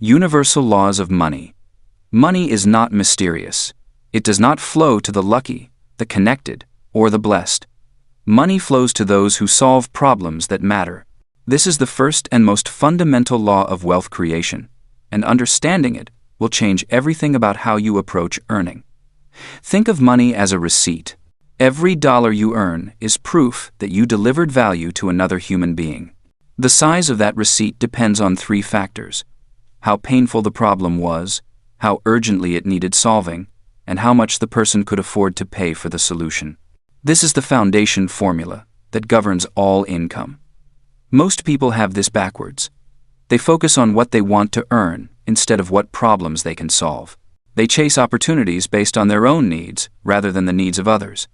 Universal laws of money. Money is not mysterious. It does not flow to the lucky, the connected, or the blessed. Money flows to those who solve problems that matter. This is the first and most fundamental law of wealth creation, and understanding it will change everything about how you approach earning. Think of money as a receipt. Every dollar you earn is proof that you delivered value to another human being. The size of that receipt depends on three factors: how painful the problem was, how urgently it needed solving, and how much the person could afford to pay for the solution. This is the foundation formula that governs all income. Most people have this backwards. They focus on what they want to earn instead of what problems they can solve. They chase opportunities based on their own needs rather than the needs of others.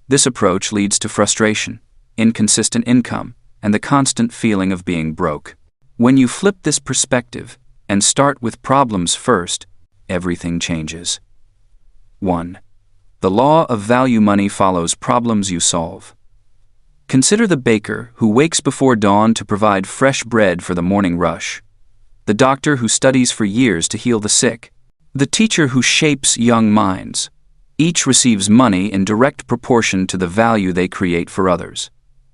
This approach leads to frustration, inconsistent income, and the constant feeling of being broke. When you flip this perspective and start with problems first, everything changes. 1. The law of value. Money follows problems you solve. Consider the baker who wakes before dawn to provide fresh bread for the morning rush, the doctor who studies for years to heal the sick, the teacher who shapes young minds. Each receives money in direct proportion to the value they create for others.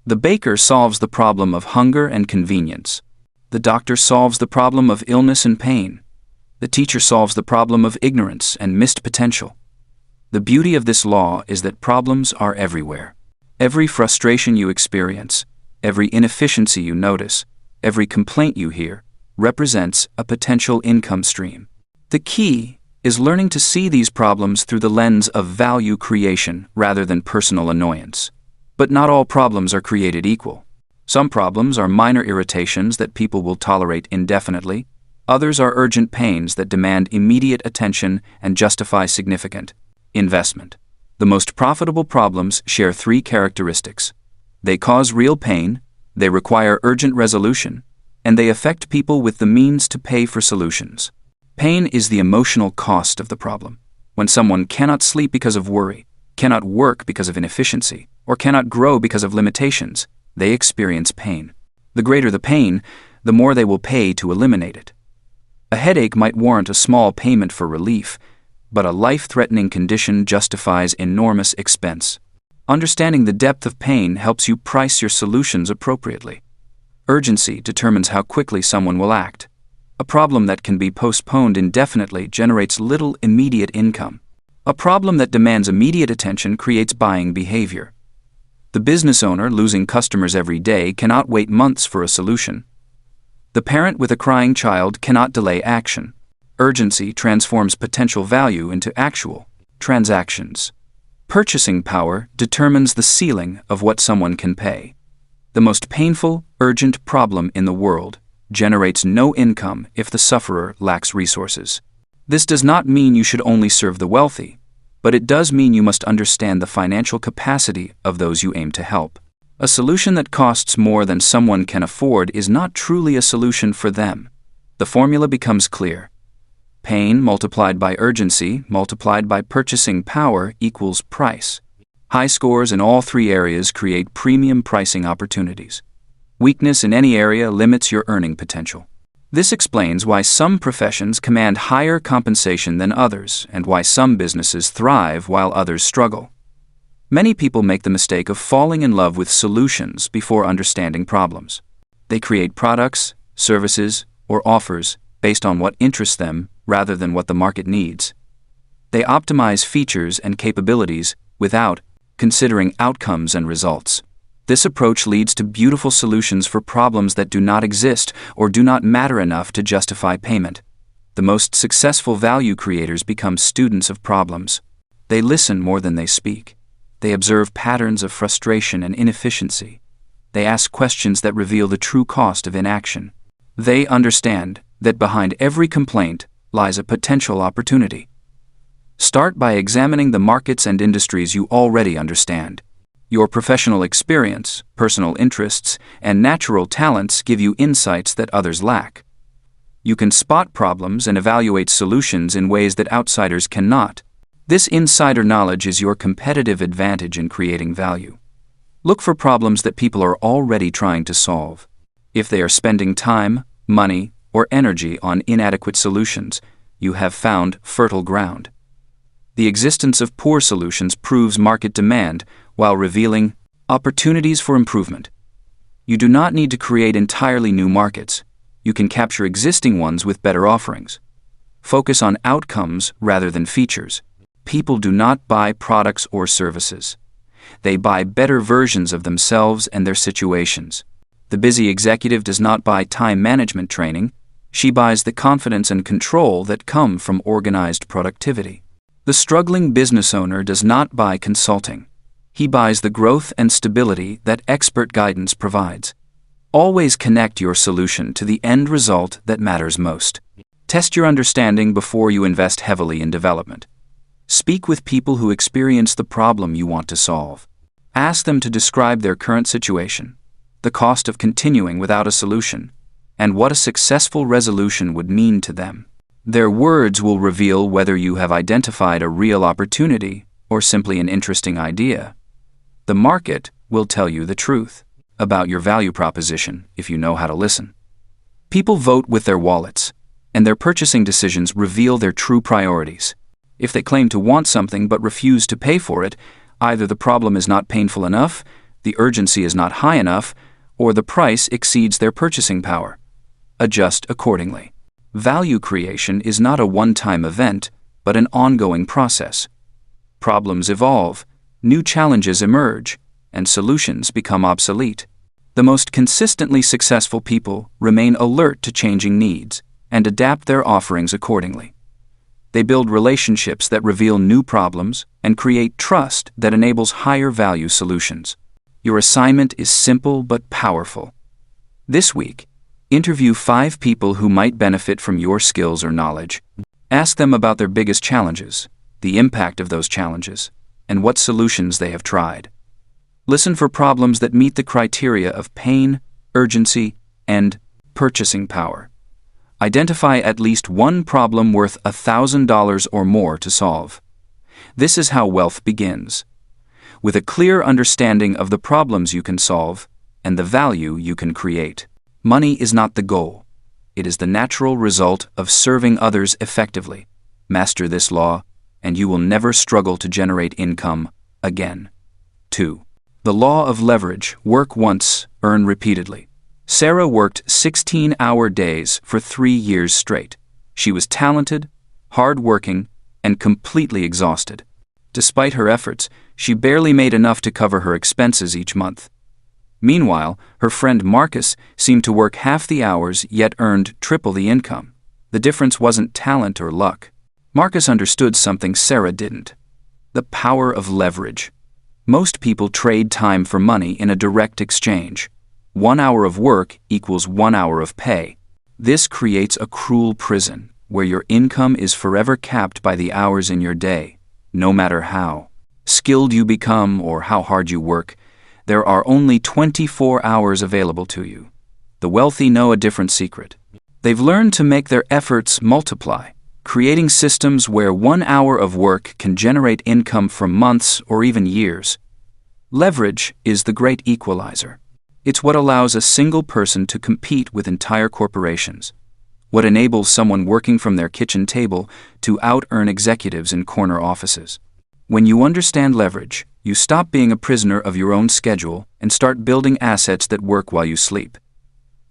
The baker solves the problem of hunger and convenience. The doctor solves the problem of illness and pain. The teacher solves the problem of ignorance and missed potential. The beauty of this law is that problems are everywhere. Every frustration you experience, every inefficiency you notice, every complaint you hear, represents a potential income stream. The key is learning to see these problems through the lens of value creation rather than personal annoyance. But not all problems are created equal. Some problems are minor irritations that people will tolerate indefinitely. Others are urgent pains that demand immediate attention and justify significant investment. The most profitable problems share three characteristics. They cause real pain, they require urgent resolution, and they affect people with the means to pay for solutions. Pain is the emotional cost of the problem. When someone cannot sleep because of worry, cannot work because of inefficiency, or cannot grow because of limitations, they experience pain. The greater the pain, the more they will pay to eliminate it. A headache might warrant a small payment for relief, but a life-threatening condition justifies enormous expense. Understanding the depth of pain helps you price your solutions appropriately. Urgency determines how quickly someone will act. A problem that can be postponed indefinitely generates little immediate income. A problem that demands immediate attention creates buying behavior. The business owner losing customers every day cannot wait months for a solution. The parent with a crying child cannot delay action. Urgency transforms potential value into actual transactions. Purchasing power determines the ceiling of what someone can pay. The most painful, urgent problem in the world generates no income if the sufferer lacks resources. This does not mean you should only serve the wealthy, but it does mean you must understand the financial capacity of those you aim to help. A solution that costs more than someone can afford is not truly a solution for them. The formula becomes clear. Pain multiplied by urgency multiplied by purchasing power equals price. High scores in all three areas create premium pricing opportunities. Weakness in any area limits your earning potential. This explains why some professions command higher compensation than others and why some businesses thrive while others struggle. Many people make the mistake of falling in love with solutions before understanding problems. They create products, services, or offers based on what interests them rather than what the market needs. They optimize features and capabilities without considering outcomes and results. This approach leads to beautiful solutions for problems that do not exist or do not matter enough to justify payment. The most successful value creators become students of problems. They listen more than they speak. They observe patterns of frustration and inefficiency. They ask questions that reveal the true cost of inaction. They understand that behind every complaint lies a potential opportunity. Start by examining the markets and industries you already understand. Your professional experience, personal interests, and natural talents give you insights that others lack. You can spot problems and evaluate solutions in ways that outsiders cannot. This insider knowledge is your competitive advantage in creating value. Look for problems that people are already trying to solve. If they are spending time, money, or energy on inadequate solutions, you have found fertile ground. The existence of poor solutions proves market demand while revealing opportunities for improvement. You do not need to create entirely new markets. You can capture existing ones with better offerings. Focus on outcomes rather than features. People do not buy products or services. They buy better versions of themselves and their situations. The busy executive does not buy time management training. She buys the confidence and control that come from organized productivity. The struggling business owner does not buy consulting. He buys the growth and stability that expert guidance provides. Always connect your solution to the end result that matters most. Test your understanding before you invest heavily in development. Speak with people who experience the problem you want to solve. Ask them to describe their current situation, the cost of continuing without a solution, and what a successful resolution would mean to them. Their words will reveal whether you have identified a real opportunity or simply an interesting idea. The market will tell you the truth about your value proposition if you know how to listen. People vote with their wallets, and their purchasing decisions reveal their true priorities. If they claim to want something but refuse to pay for it, either the problem is not painful enough, the urgency is not high enough, or the price exceeds their purchasing power. Adjust accordingly. Value creation is not a one-time event, but an ongoing process. Problems evolve, new challenges emerge, and solutions become obsolete. The most consistently successful people remain alert to changing needs and adapt their offerings accordingly. They build relationships that reveal new problems and create trust that enables higher value solutions. Your assignment is simple but powerful. This week, interview 5 people who might benefit from your skills or knowledge. Ask them about their biggest challenges, the impact of those challenges, and what solutions they have tried. Listen for problems that meet the criteria of pain, urgency, and purchasing power. Identify at least one problem worth $1,000 or more to solve. This is how wealth begins. With a clear understanding of the problems you can solve and the value you can create. Money is not the goal. It is the natural result of serving others effectively. Master this law, and you will never struggle to generate income again. 2. The law of leverage: work once, earn repeatedly. Sarah worked 16-hour days for 3 years straight. She was talented, hard-working, and completely exhausted. Despite her efforts, she barely made enough to cover her expenses each month. Meanwhile, her friend Marcus seemed to work half the hours yet earned triple the income. The difference wasn't talent or luck. Marcus understood something Sarah didn't: the power of leverage. Most people trade time for money in a direct exchange. 1 hour of work equals 1 hour of pay. This creates a cruel prison where your income is forever capped by the hours in your day. No matter how skilled you become or how hard you work, there are only 24 hours available to you. The wealthy know a different secret. They've learned to make their efforts multiply, creating systems where 1 hour of work can generate income for months or even years. Leverage is the great equalizer. It's what allows a single person to compete with entire corporations. What enables someone working from their kitchen table to out-earn executives in corner offices. When you understand leverage, you stop being a prisoner of your own schedule and start building assets that work while you sleep.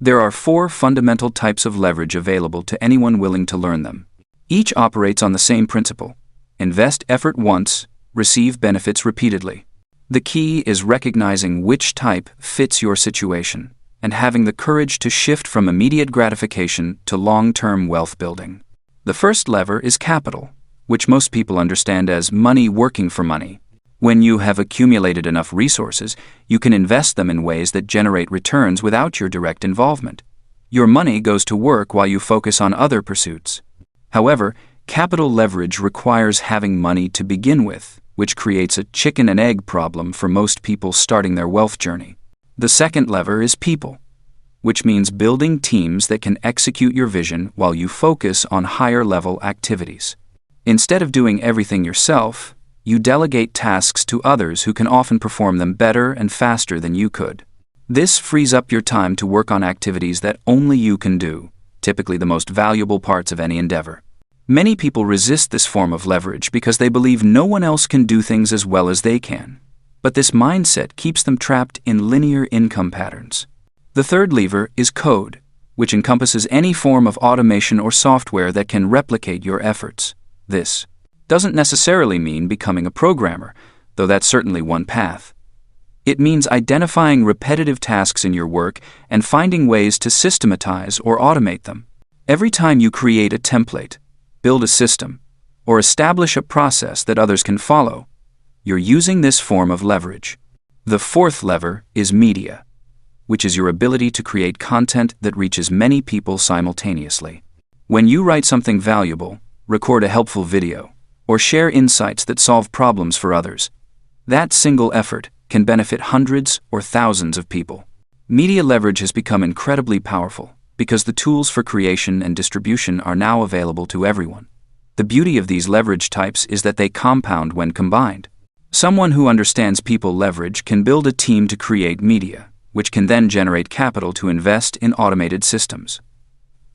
There are 4 fundamental types of leverage available to anyone willing to learn them. Each operates on the same principle: invest effort once, receive benefits repeatedly. The key is recognizing which type fits your situation and having the courage to shift from immediate gratification to long-term wealth building. The first lever is capital, which most people understand as money working for money. When you have accumulated enough resources, you can invest them in ways that generate returns without your direct involvement. Your money goes to work while you focus on other pursuits. However, capital leverage requires having money to begin with, which creates a chicken and egg problem for most people starting their wealth journey. The second lever is people, which means building teams that can execute your vision while you focus on higher-level activities. Instead of doing everything yourself, you delegate tasks to others who can often perform them better and faster than you could. This frees up your time to work on activities that only you can do, typically the most valuable parts of any endeavor. Many people resist this form of leverage because they believe no one else can do things as well as they can. But this mindset keeps them trapped in linear income patterns. The third lever is code, which encompasses any form of automation or software that can replicate your efforts. This doesn't necessarily mean becoming a programmer, though that's certainly one path. It means identifying repetitive tasks in your work and finding ways to systematize or automate them. Every time you create a template, build a system, or establish a process that others can follow, you're using this form of leverage. The fourth lever is media, which is your ability to create content that reaches many people simultaneously. When you write something valuable, record a helpful video, or share insights that solve problems for others, that single effort can benefit hundreds or thousands of people. Media leverage has become incredibly powerful because the tools for creation and distribution are now available to everyone. The beauty of these leverage types is that they compound when combined. Someone who understands people leverage can build a team to create media, which can then generate capital to invest in automated systems.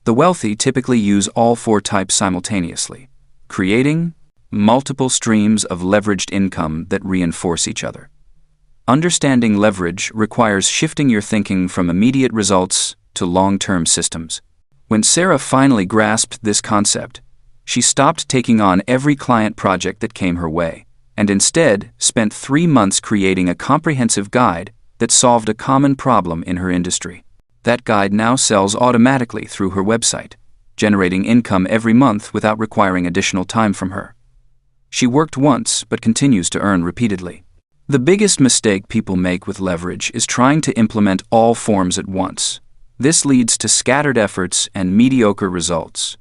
The wealthy typically use all four types simultaneously, creating multiple streams of leveraged income that reinforce each other. Understanding leverage requires shifting your thinking from immediate results to long-term systems. When Sarah finally grasped this concept, she stopped taking on every client project that came her way, and instead spent 3 months creating a comprehensive guide that solved a common problem in her industry. That guide now sells automatically through her website, generating income every month without requiring additional time from her. She worked once but continues to earn repeatedly. The biggest mistake people make with leverage is trying to implement all forms at once. This leads to scattered efforts and mediocre results.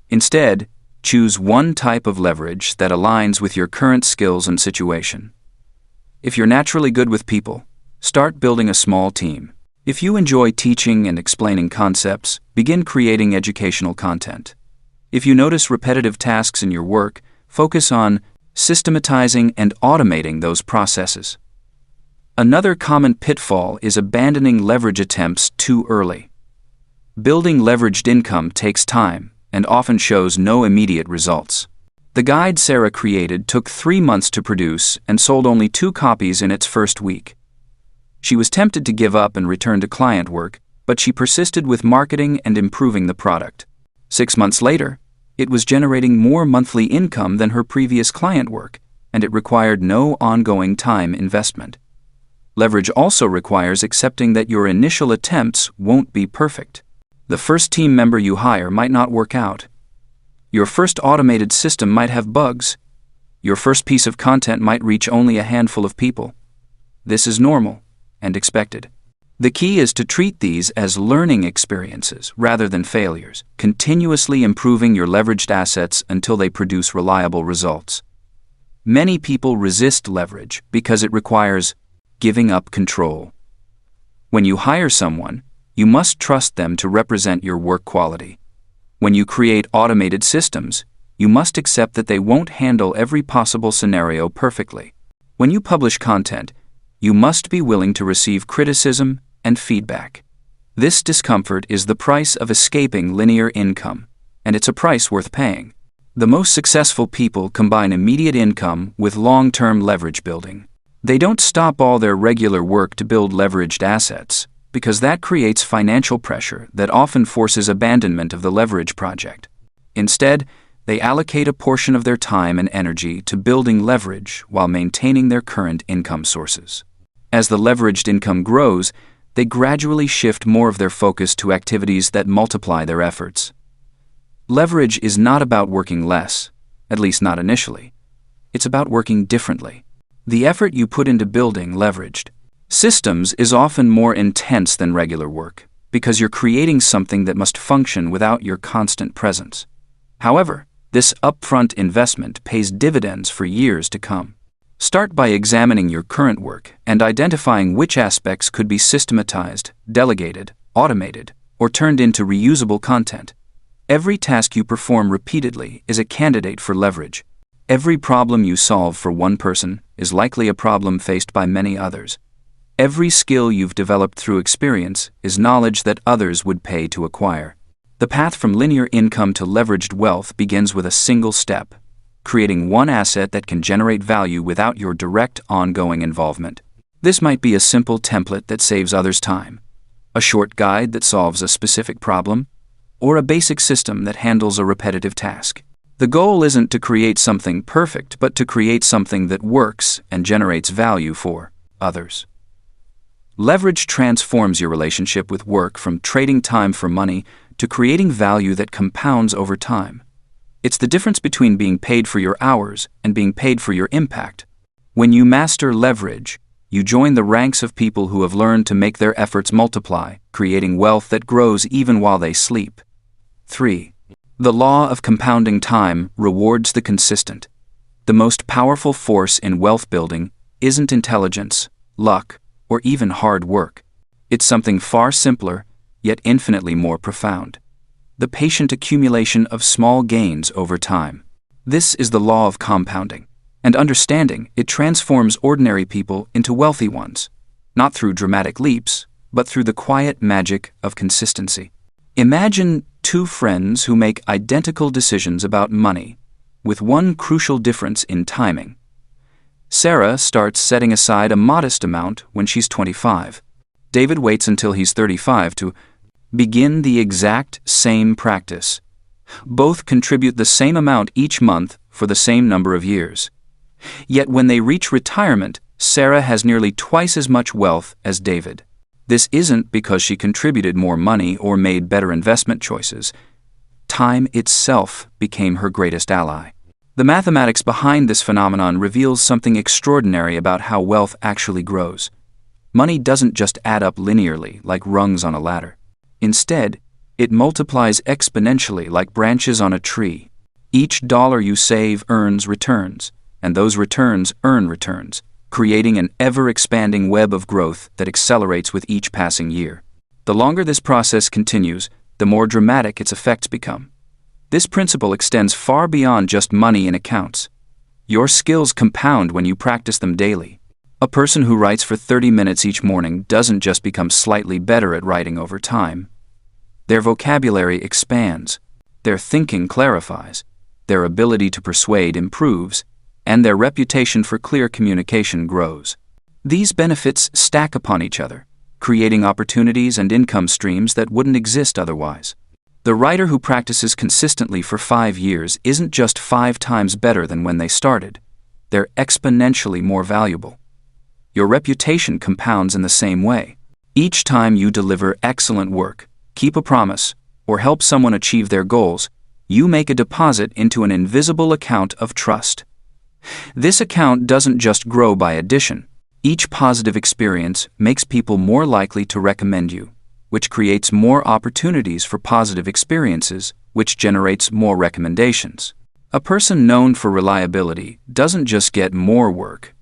Instead, choose one type of leverage that aligns with your current skills and situation. If you're naturally good with people, start building a small team. If you enjoy teaching and explaining concepts, begin creating educational content. If you notice repetitive tasks in your work, focus on systematizing and automating those processes. Another common pitfall is abandoning leverage attempts too early. Building leveraged income takes time and often shows no immediate results. The guide Sarah created took 3 months to produce and sold only 2 copies in its first week. She was tempted to give up and return to client work, but she persisted with marketing and improving the product. 6 months later, it was generating more monthly income than her previous client work, and it required no ongoing time investment. Leverage also requires accepting that your initial attempts won't be perfect. The first team member you hire might not work out. Your first automated system might have bugs. Your first piece of content might reach only a handful of people. This is normal and expected. The key is to treat these as learning experiences rather than failures, continuously improving your leveraged assets until they produce reliable results. Many people resist leverage because it requires giving up control. When you hire someone, you must trust them to represent your work quality. When you create automated systems, you must accept that they won't handle every possible scenario perfectly. When you publish content, you must be willing to receive criticism and feedback. This discomfort is the price of escaping linear income, and it's a price worth paying. The most successful people combine immediate income with long-term leverage building. They don't stop all their regular work to build leveraged assets, because that creates financial pressure that often forces abandonment of the leverage project. Instead, they allocate a portion of their time and energy to building leverage while maintaining their current income sources. As the leveraged income grows, they gradually shift more of their focus to activities that multiply their efforts. Leverage is not about working less, at least not initially. It's about working differently. The effort you put into building leveraged systems is often more intense than regular work, because you're creating something that must function without your constant presence. However, this upfront investment pays dividends for years to come. Start by examining your current work and identifying which aspects could be systematized, delegated, automated, or turned into reusable content. Every task you perform repeatedly is a candidate for leverage. Every problem you solve for one person is likely a problem faced by many others. Every skill you've developed through experience is knowledge that others would pay to acquire. The path from linear income to leveraged wealth begins with a single step: creating one asset that can generate value without your direct ongoing involvement. This might be a simple template that saves others time, a short guide that solves a specific problem, or a basic system that handles a repetitive task. The goal isn't to create something perfect, but to create something that works and generates value for others. Leverage transforms your relationship with work from trading time for money to creating value that compounds over time. It's the difference between being paid for your hours and being paid for your impact. When you master leverage, you join the ranks of people who have learned to make their efforts multiply, creating wealth that grows even while they sleep. 3. The law of compounding time rewards the consistent. The most powerful force in wealth building isn't intelligence, luck, or even hard work. It's something far simpler, yet infinitely more profound: the patient accumulation of small gains over time. This is the law of compounding, and understanding it transforms ordinary people into wealthy ones, not through dramatic leaps, but through the quiet magic of consistency. Imagine two friends who make identical decisions about money, with one crucial difference in timing. Sarah starts setting aside a modest amount when she's 25. David waits until he's 35 to begin the exact same practice. Both contribute the same amount each month for the same number of years. Yet when they reach retirement, Sarah has nearly twice as much wealth as David. This isn't because she contributed more money or made better investment choices. Time itself became her greatest ally. The mathematics behind this phenomenon reveals something extraordinary about how wealth actually grows. Money doesn't just add up linearly like rungs on a ladder. Instead, it multiplies exponentially like branches on a tree. Each dollar you save earns returns, and those returns earn returns, creating an ever-expanding web of growth that accelerates with each passing year. The longer this process continues, the more dramatic its effects become. This principle extends far beyond just money in accounts. Your skills compound when you practice them daily. A person who writes for 30 minutes each morning doesn't just become slightly better at writing over time. Their vocabulary expands, their thinking clarifies, their ability to persuade improves, and their reputation for clear communication grows. These benefits stack upon each other, creating opportunities and income streams that wouldn't exist otherwise. The writer who practices consistently for 5 years isn't just 5 times better than when they started. They're exponentially more valuable. Your reputation compounds in the same way. Each time you deliver excellent work, keep a promise, or help someone achieve their goals, you make a deposit into an invisible account of trust. This account doesn't just grow by addition. Each positive experience makes people more likely to recommend you, which creates more opportunities for positive experiences, which generates more recommendations. A person known for reliability doesn't just get more work.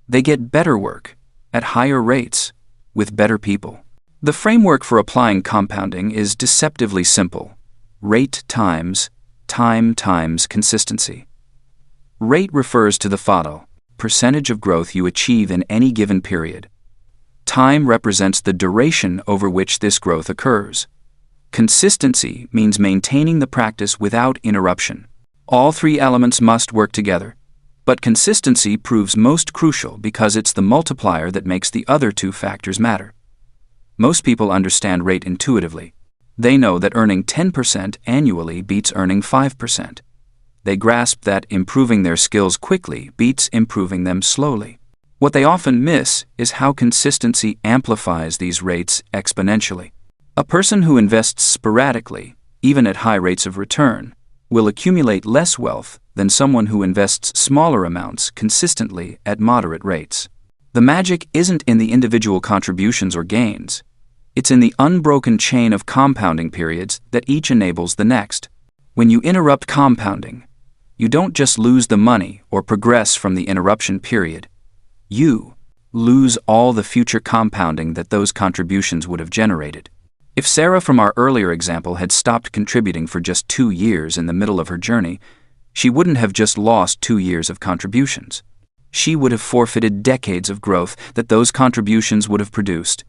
They get better work, at higher rates, with better people. The framework for applying compounding is deceptively simple: rate times time times consistency. Rate refers to the percentage of growth you achieve in any given period. Time represents the duration over which this growth occurs. Consistency means maintaining the practice without interruption. All 3 elements must work together, but consistency proves most crucial because it's the multiplier that makes the other 2 factors matter. Most people understand rate intuitively. They know that earning 10% annually beats earning 5%. They grasp that improving their skills quickly beats improving them slowly. What they often miss is how consistency amplifies these rates exponentially. A person who invests sporadically, even at high rates of return, will accumulate less wealth than someone who invests smaller amounts consistently at moderate rates. The magic isn't in the individual contributions or gains. It's in the unbroken chain of compounding periods that each enables the next. When you interrupt compounding, you don't just lose the money or progress from the interruption period. You lose all the future compounding that those contributions would have generated. If Sarah from our earlier example had stopped contributing for just 2 years in the middle of her journey, she wouldn't have just lost 2 years of contributions. She would have forfeited decades of growth that those contributions would have produced.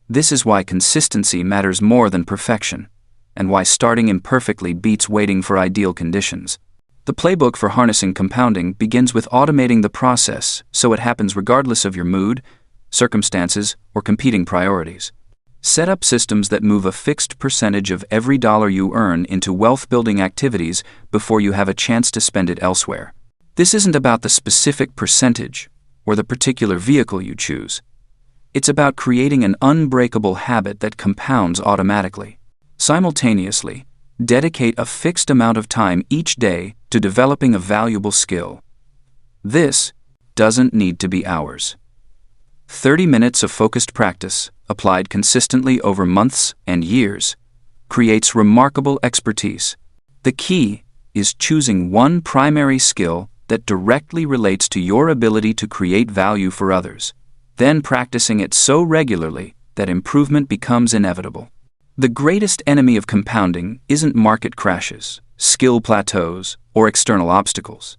This is why consistency matters more than perfection. and why starting imperfectly beats waiting for ideal conditions. The playbook for harnessing compounding begins with automating the process so it happens regardless of your mood, circumstances, or competing priorities. Set up systems that move a fixed percentage of every dollar you earn into wealth-building activities before you have a chance to spend it elsewhere. This isn't about the specific percentage or the particular vehicle you choose. It's about creating an unbreakable habit that compounds automatically. Simultaneously, dedicate a fixed amount of time each day to developing a valuable skill. This doesn't need to be hours. 30 minutes of focused practice, applied consistently over months and years, creates remarkable expertise. The key is choosing one primary skill that directly relates to your ability to create value for others, then practicing it so regularly that improvement becomes inevitable. The greatest enemy of compounding isn't market crashes, skill plateaus, or external obstacles.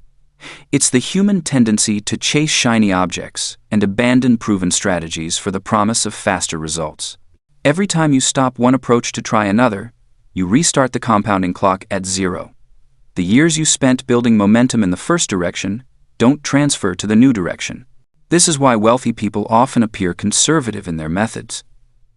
It's the human tendency to chase shiny objects and abandon proven strategies for the promise of faster results. Every time you stop one approach to try another, you restart the compounding clock at zero. The years you spent building momentum in the first direction don't transfer to the new direction. This is why wealthy people often appear conservative in their methods.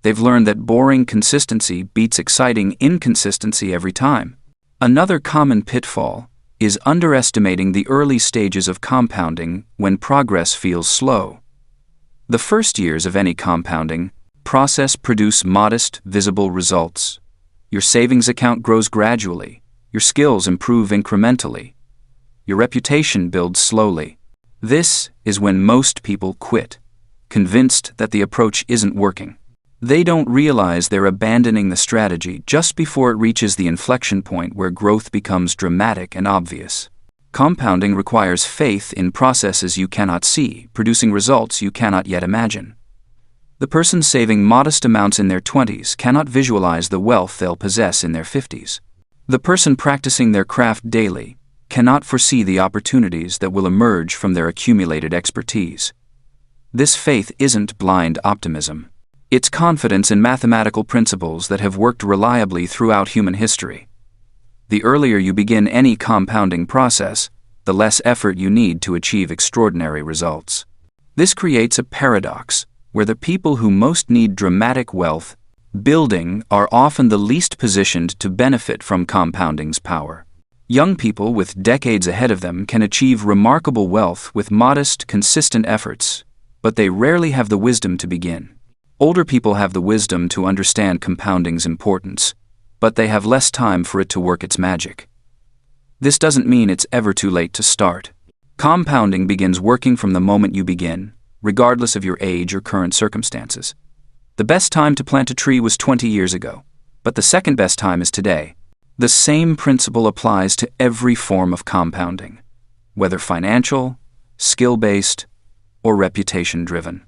They've learned that boring consistency beats exciting inconsistency every time. Another common pitfall is underestimating the early stages of compounding when progress feels slow. The first years of any compounding process produce modest, visible results. Your savings account grows gradually, your skills improve incrementally, your reputation builds slowly. This is when most people quit, convinced that the approach isn't working. They don't realize they're abandoning the strategy just before it reaches the inflection point where growth becomes dramatic and obvious. Compounding requires faith in processes you cannot see, producing results you cannot yet imagine. The person saving modest amounts in their 20s cannot visualize the wealth they'll possess in their 50s. The person practicing their craft daily cannot foresee the opportunities that will emerge from their accumulated expertise. This faith isn't blind optimism. It's confidence in mathematical principles that have worked reliably throughout human history. The earlier you begin any compounding process, the less effort you need to achieve extraordinary results. This creates a paradox where the people who most need dramatic wealth building are often the least positioned to benefit from compounding's power. Young people with decades ahead of them can achieve remarkable wealth with modest, consistent efforts, but they rarely have the wisdom to begin. Older people have the wisdom to understand compounding's importance, but they have less time for it to work its magic. This doesn't mean it's ever too late to start. Compounding begins working from the moment you begin, regardless of your age or current circumstances. The best time to plant a tree was 20 years ago, but the second best time is today. The same principle applies to every form of compounding, whether financial, skill-based, or reputation-driven.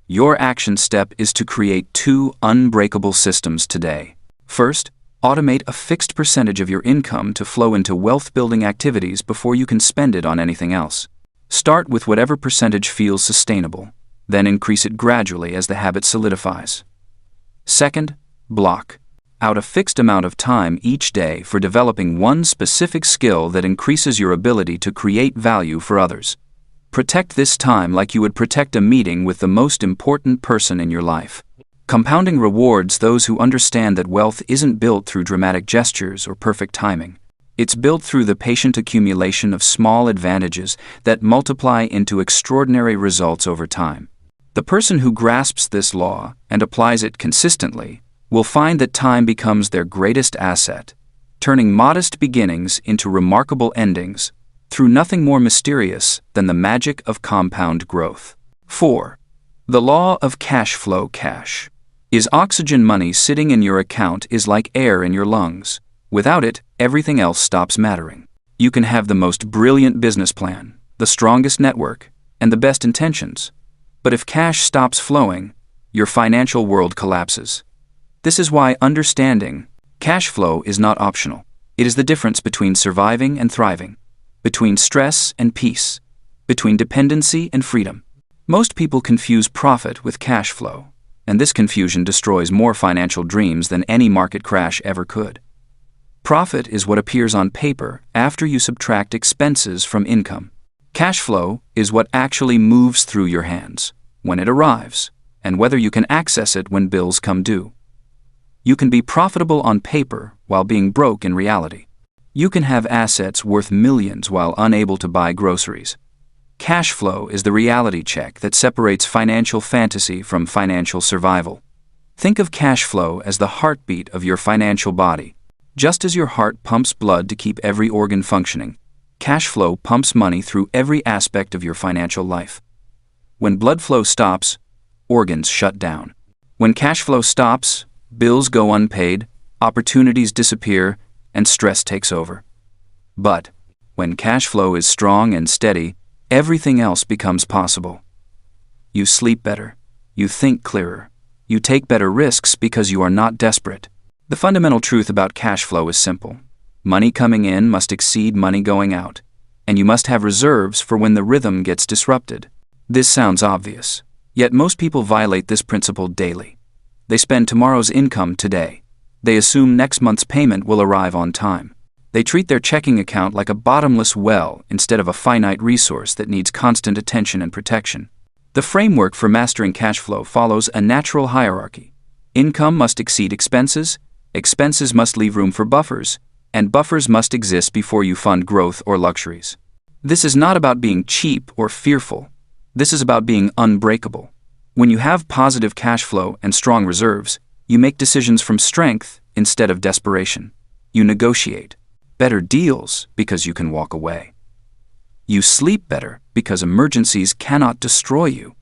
Your action step is to create 2 unbreakable systems today. First, automate a fixed percentage of your income to flow into wealth-building activities before you can spend it on anything else. Start with whatever percentage feels sustainable, then increase it gradually as the habit solidifies. Second, block out a fixed amount of time each day for developing one specific skill that increases your ability to create value for others. Protect this time like you would protect a meeting with the most important person in your life. Compounding rewards those who understand that wealth isn't built through dramatic gestures or perfect timing. It's built through the patient accumulation of small advantages that multiply into extraordinary results over time. The person who grasps this law and applies it consistently will find that time becomes their greatest asset, turning modest beginnings into remarkable endings through nothing more mysterious than the magic of compound growth. 4. The law of cash flow. Cash is oxygen. Money sitting in your account is like air in your lungs. Without it, everything else stops mattering. You can have the most brilliant business plan, the strongest network, and the best intentions, but if cash stops flowing, your financial world collapses. This is why understanding cash flow is not optional. It is the difference between surviving and thriving, between stress and peace, between dependency and freedom. Most people confuse profit with cash flow, and this confusion destroys more financial dreams than any market crash ever could. Profit is what appears on paper after you subtract expenses from income. Cash flow is what actually moves through your hands, when it arrives, and whether you can access it when bills come due. You can be profitable on paper while being broke in reality. You can have assets worth millions while unable to buy groceries. Cash flow is the reality check that separates financial fantasy from financial survival. Think of cash flow as the heartbeat of your financial body. Just as your heart pumps blood to keep every organ functioning, cash flow pumps money through every aspect of your financial life. When blood flow stops, organs shut down. When cash flow stops, bills go unpaid, opportunities disappear, and stress takes over. But when cash flow is strong and steady, everything else becomes possible. You sleep better, you think clearer, you take better risks because you are not desperate. The fundamental truth about cash flow is simple. Money coming in must exceed money going out, and you must have reserves for when the rhythm gets disrupted. This sounds obvious, yet most people violate this principle daily. They spend tomorrow's income today. They assume next month's payment will arrive on time. They treat their checking account like a bottomless well instead of a finite resource that needs constant attention and protection. The framework for mastering cash flow follows a natural hierarchy. Income must exceed expenses, expenses must leave room for buffers, and buffers must exist before you fund growth or luxuries. This is not about being cheap or fearful. This is about being unbreakable. When you have positive cash flow and strong reserves, you make decisions from strength instead of desperation. You negotiate better deals because you can walk away. You sleep better because emergencies cannot destroy you.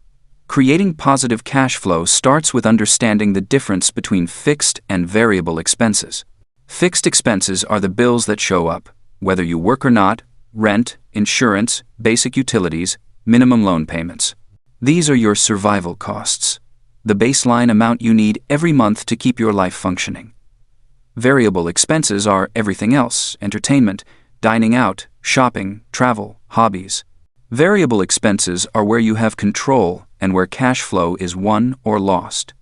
Creating positive cash flow starts with understanding the difference between fixed and variable expenses. Fixed expenses are the bills that show up, whether you work or not: rent, insurance, basic utilities, minimum loan payments. These are your survival costs, the baseline amount you need every month to keep your life functioning. Variable expenses are everything else: entertainment, dining out, shopping, travel, hobbies. Variable expenses are where you have control and where cash flow is won or lost.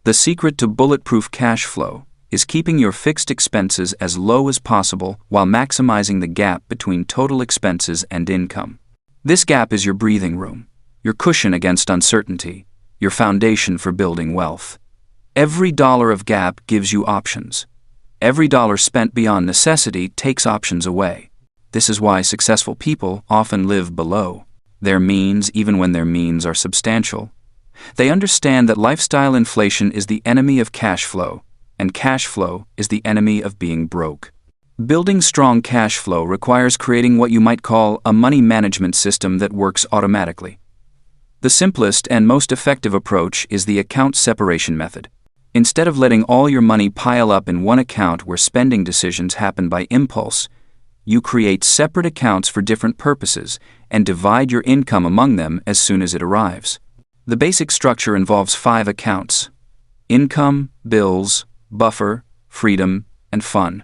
The secret to bulletproof cash flow is keeping your fixed expenses as low as possible while maximizing the gap between total expenses and income. This gap is your breathing room, your cushion against uncertainty, your foundation for building wealth. Every dollar of gap gives you options. Every dollar spent beyond necessity takes options away. This is why successful people often live below their means even when their means are substantial. They understand that lifestyle inflation is the enemy of cash flow, and cash flow is the enemy of being broke. Building strong cash flow requires creating what you might call a money management system that works automatically. The simplest and most effective approach is the account separation method. Instead of letting all your money pile up in one account where spending decisions happen by impulse, you create separate accounts for different purposes and divide your income among them as soon as it arrives. The basic structure involves 5 accounts: income, bills, buffer, freedom, and fun.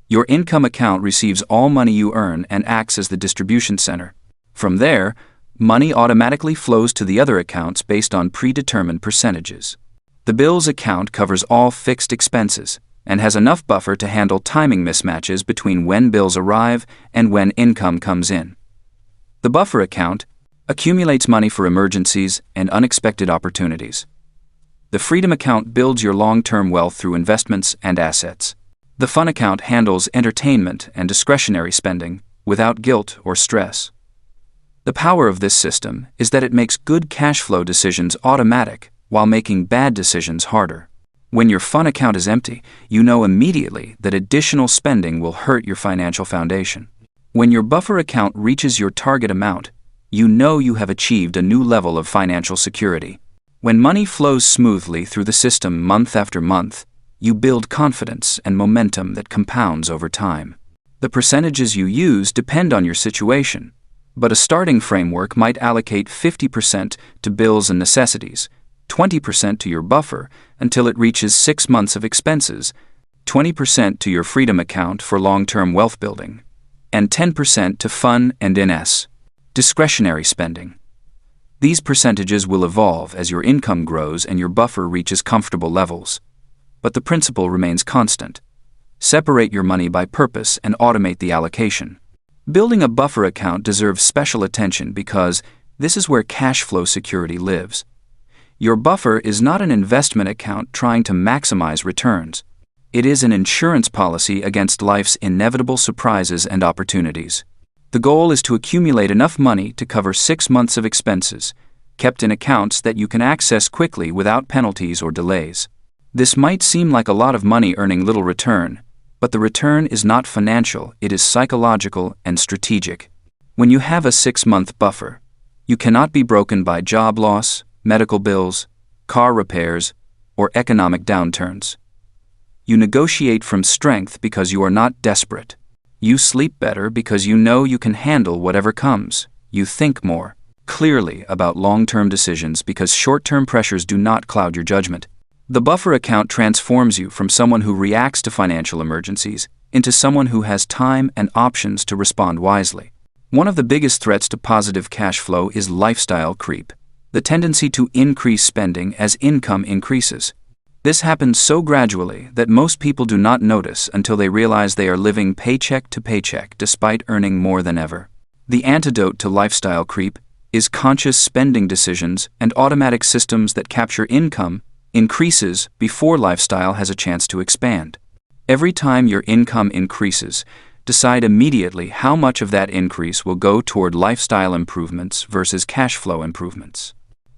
Your income account receives all money you earn and acts as the distribution center. From there, money automatically flows to the other accounts based on predetermined percentages. The bills account covers all fixed expenses and has enough buffer to handle timing mismatches between when bills arrive and when income comes in. The buffer account accumulates money for emergencies and unexpected opportunities. The freedom account builds your long-term wealth through investments and assets. The fun account handles entertainment and discretionary spending without guilt or stress. The power of this system is that it makes good cash flow decisions automatic while making bad decisions harder. When your fun account is empty, you know immediately that additional spending will hurt your financial foundation. When your buffer account reaches your target amount, you know you have achieved a new level of financial security. When money flows smoothly through the system month after month, you build confidence and momentum that compounds over time. The percentages you use depend on your situation, but a starting framework might allocate 50% to bills and necessities, 20% to your buffer until it reaches 6 months of expenses, 20% to your freedom account for long-term wealth building, and 10% to fun and discretionary spending. These percentages will evolve as your income grows and your buffer reaches comfortable levels. But the principle remains constant. Separate your money by purpose and automate the allocation. Building a buffer account deserves special attention because this is where cash flow security lives. Your buffer is not an investment account trying to maximize returns. It is an insurance policy against life's inevitable surprises and opportunities. The goal is to accumulate enough money to cover 6 months of expenses, kept in accounts that you can access quickly without penalties or delays. This might seem like a lot of money earning little return, but the return is not financial, it is psychological and strategic. When you have a 6-month buffer, you cannot be broken by job loss, medical bills, car repairs, or economic downturns. You negotiate from strength because you are not desperate. You sleep better because you know you can handle whatever comes. You think more clearly about long-term decisions because short-term pressures do not cloud your judgment. The buffer account transforms you from someone who reacts to financial emergencies into someone who has time and options to respond wisely. One of the biggest threats to positive cash flow is lifestyle creep, the tendency to increase spending as income increases. This happens so gradually that most people do not notice until they realize they are living paycheck to paycheck despite earning more than ever. The antidote to lifestyle creep is conscious spending decisions and automatic systems that capture income increases before lifestyle has a chance to expand. Every time your income increases, decide immediately how much of that increase will go toward lifestyle improvements versus cash flow improvements.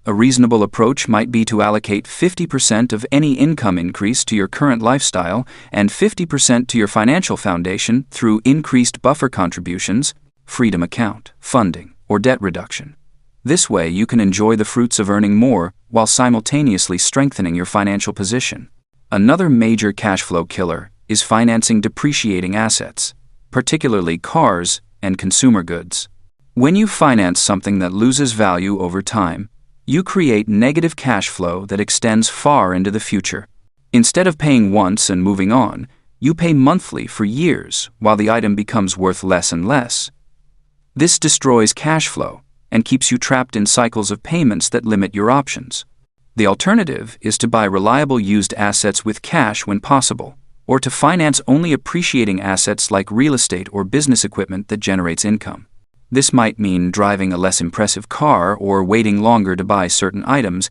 A reasonable approach might be to allocate 50% of any income increase to your current lifestyle and 50% to your financial foundation through increased buffer contributions, freedom account, funding, or debt reduction. This way you can enjoy the fruits of earning more while simultaneously strengthening your financial position. Another major cash flow killer is financing depreciating assets, particularly cars and consumer goods. When you finance something that loses value over time, you create negative cash flow that extends far into the future. Instead of paying once and moving on, you pay monthly for years while the item becomes worth less and less. This destroys cash flow and keeps you trapped in cycles of payments that limit your options. The alternative is to buy reliable used assets with cash when possible, or to finance only appreciating assets like real estate or business equipment that generates income. This might mean driving a less impressive car or waiting longer to buy certain items,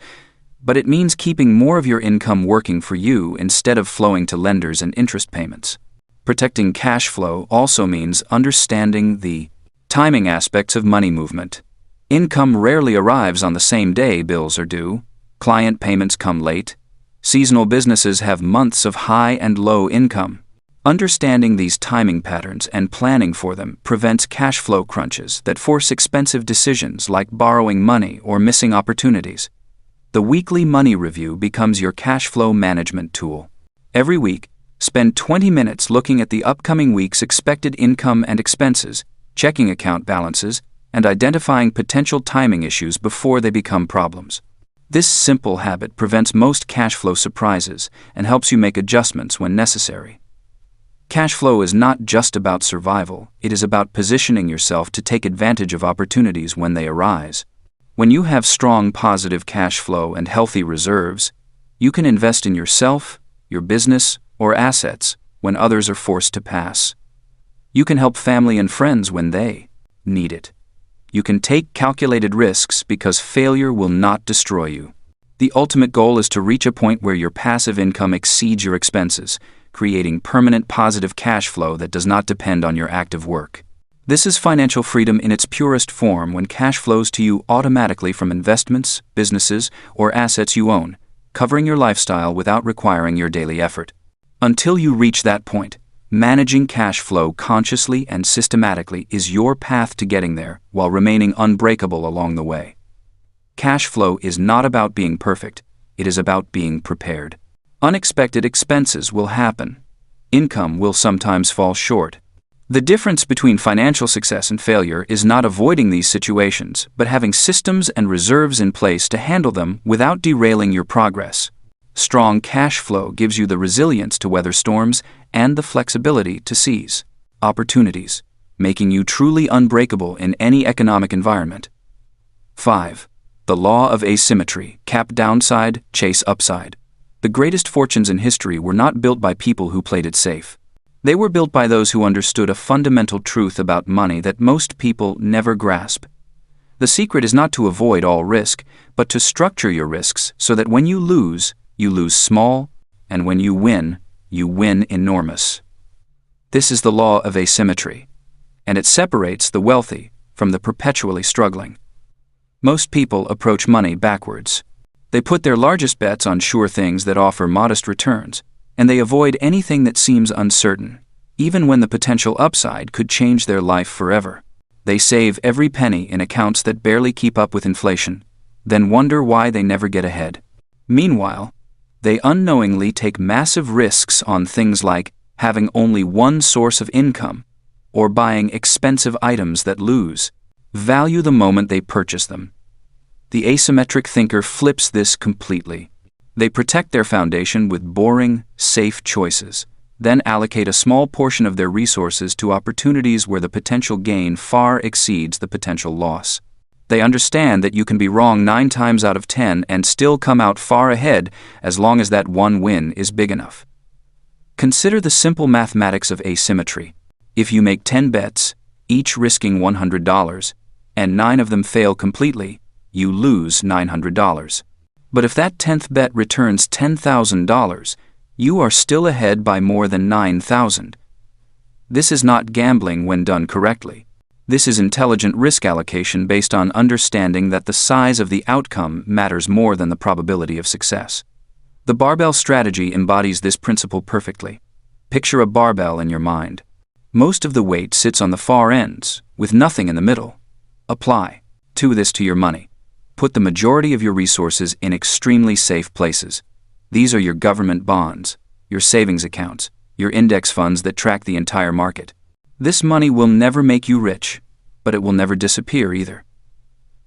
but it means keeping more of your income working for you instead of flowing to lenders and interest payments. Protecting cash flow also means understanding the timing aspects of money movement. Income rarely arrives on the same day bills are due. Client payments come late. Seasonal businesses have months of high and low income. Understanding these timing patterns and planning for them prevents cash flow crunches that force expensive decisions like borrowing money or missing opportunities. The weekly money review becomes your cash flow management tool. Every week, spend 20 minutes looking at the upcoming week's expected income and expenses, checking account balances, and identifying potential timing issues before they become problems. This simple habit prevents most cash flow surprises and helps you make adjustments when necessary. Cash flow is not just about survival, it is about positioning yourself to take advantage of opportunities when they arise. When you have strong positive cash flow and healthy reserves, you can invest in yourself, your business, or assets when others are forced to pass. You can help family and friends when they need it. You can take calculated risks because failure will not destroy you. The ultimate goal is to reach a point where your passive income exceeds your expenses, creating permanent positive cash flow that does not depend on your active work. This is financial freedom in its purest form when cash flows to you automatically from investments, businesses, or assets you own, covering your lifestyle without requiring your daily effort. Until you reach that point, managing cash flow consciously and systematically is your path to getting there while remaining unbreakable along the way. Cash flow is not about being perfect, it is about being prepared. Unexpected expenses will happen. Income will sometimes fall short. The difference between financial success and failure is not avoiding these situations, but having systems and reserves in place to handle them without derailing your progress. Strong cash flow gives you the resilience to weather storms and the flexibility to seize opportunities, making you truly unbreakable in any economic environment. 5. The law of asymmetry: cap downside, chase upside. The greatest fortunes in history were not built by people who played it safe. They were built by those who understood a fundamental truth about money that most people never grasp. The secret is not to avoid all risk, but to structure your risks so that when you lose small, and when you win enormous. This is the law of asymmetry, and it separates the wealthy from the perpetually struggling. Most people approach money backwards. They put their largest bets on sure things that offer modest returns, and they avoid anything that seems uncertain, even when the potential upside could change their life forever. They save every penny in accounts that barely keep up with inflation, then wonder why they never get ahead. Meanwhile, they unknowingly take massive risks on things like having only one source of income or buying expensive items that lose value the moment they purchase them. The asymmetric thinker flips this completely. They protect their foundation with boring, safe choices, then allocate a small portion of their resources to opportunities where the potential gain far exceeds the potential loss. They understand that you can be wrong 9 times out of 10 and still come out far ahead as long as that one win is big enough. Consider the simple mathematics of asymmetry. If you make 10 bets, each risking $100, and 9 of them fail completely, you lose $900. But if that 10th bet returns $10,000, you are still ahead by more than $9,000. This is not gambling when done correctly. This is intelligent risk allocation based on understanding that the size of the outcome matters more than the probability of success. The barbell strategy embodies this principle perfectly. Picture a barbell in your mind. Most of the weight sits on the far ends, with nothing in the middle. Apply this to your money. Put the majority of your resources in extremely safe places. These are your government bonds, your savings accounts, your index funds that track the entire market. This money will never make you rich, but it will never disappear either.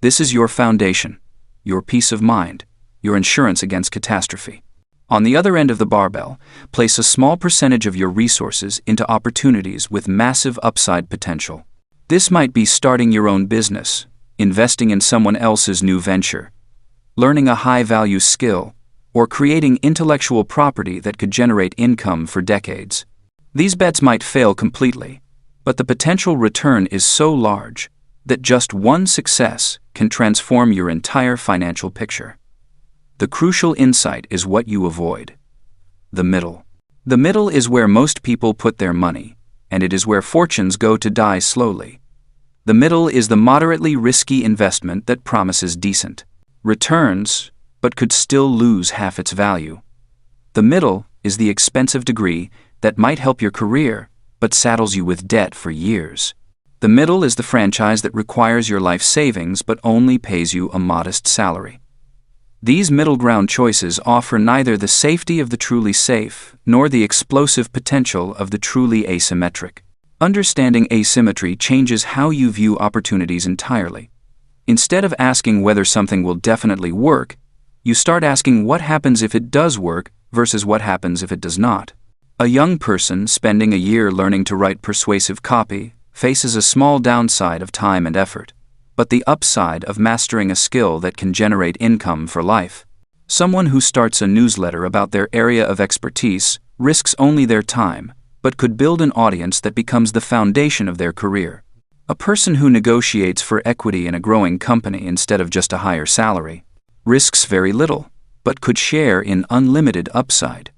This is your foundation, your peace of mind, your insurance against catastrophe. On the other end of the barbell, place a small percentage of your resources into opportunities with massive upside potential. This might be starting your own business, investing in someone else's new venture, learning a high-value skill, or creating intellectual property that could generate income for decades. These bets might fail completely, but the potential return is so large that just one success can transform your entire financial picture. The crucial insight is what you avoid: the middle. The middle is where most people put their money, and it is where fortunes go to die slowly. The middle is the moderately risky investment that promises decent returns, but could still lose half its value. The middle is the expensive degree that might help your career, but saddles you with debt for years. The middle is the franchise that requires your life savings but only pays you a modest salary. These middle ground choices offer neither the safety of the truly safe nor the explosive potential of the truly asymmetric. Understanding asymmetry changes how you view opportunities entirely. Instead of asking whether something will definitely work, you start asking what happens if it does work versus what happens if it does not. A young person spending a year learning to write persuasive copy faces a small downside of time and effort, but the upside of mastering a skill that can generate income for life. Someone who starts a newsletter about their area of expertise risks only their time, but could build an audience that becomes the foundation of their career. A person who negotiates for equity in a growing company instead of just a higher salary risks very little, but could share in unlimited upside.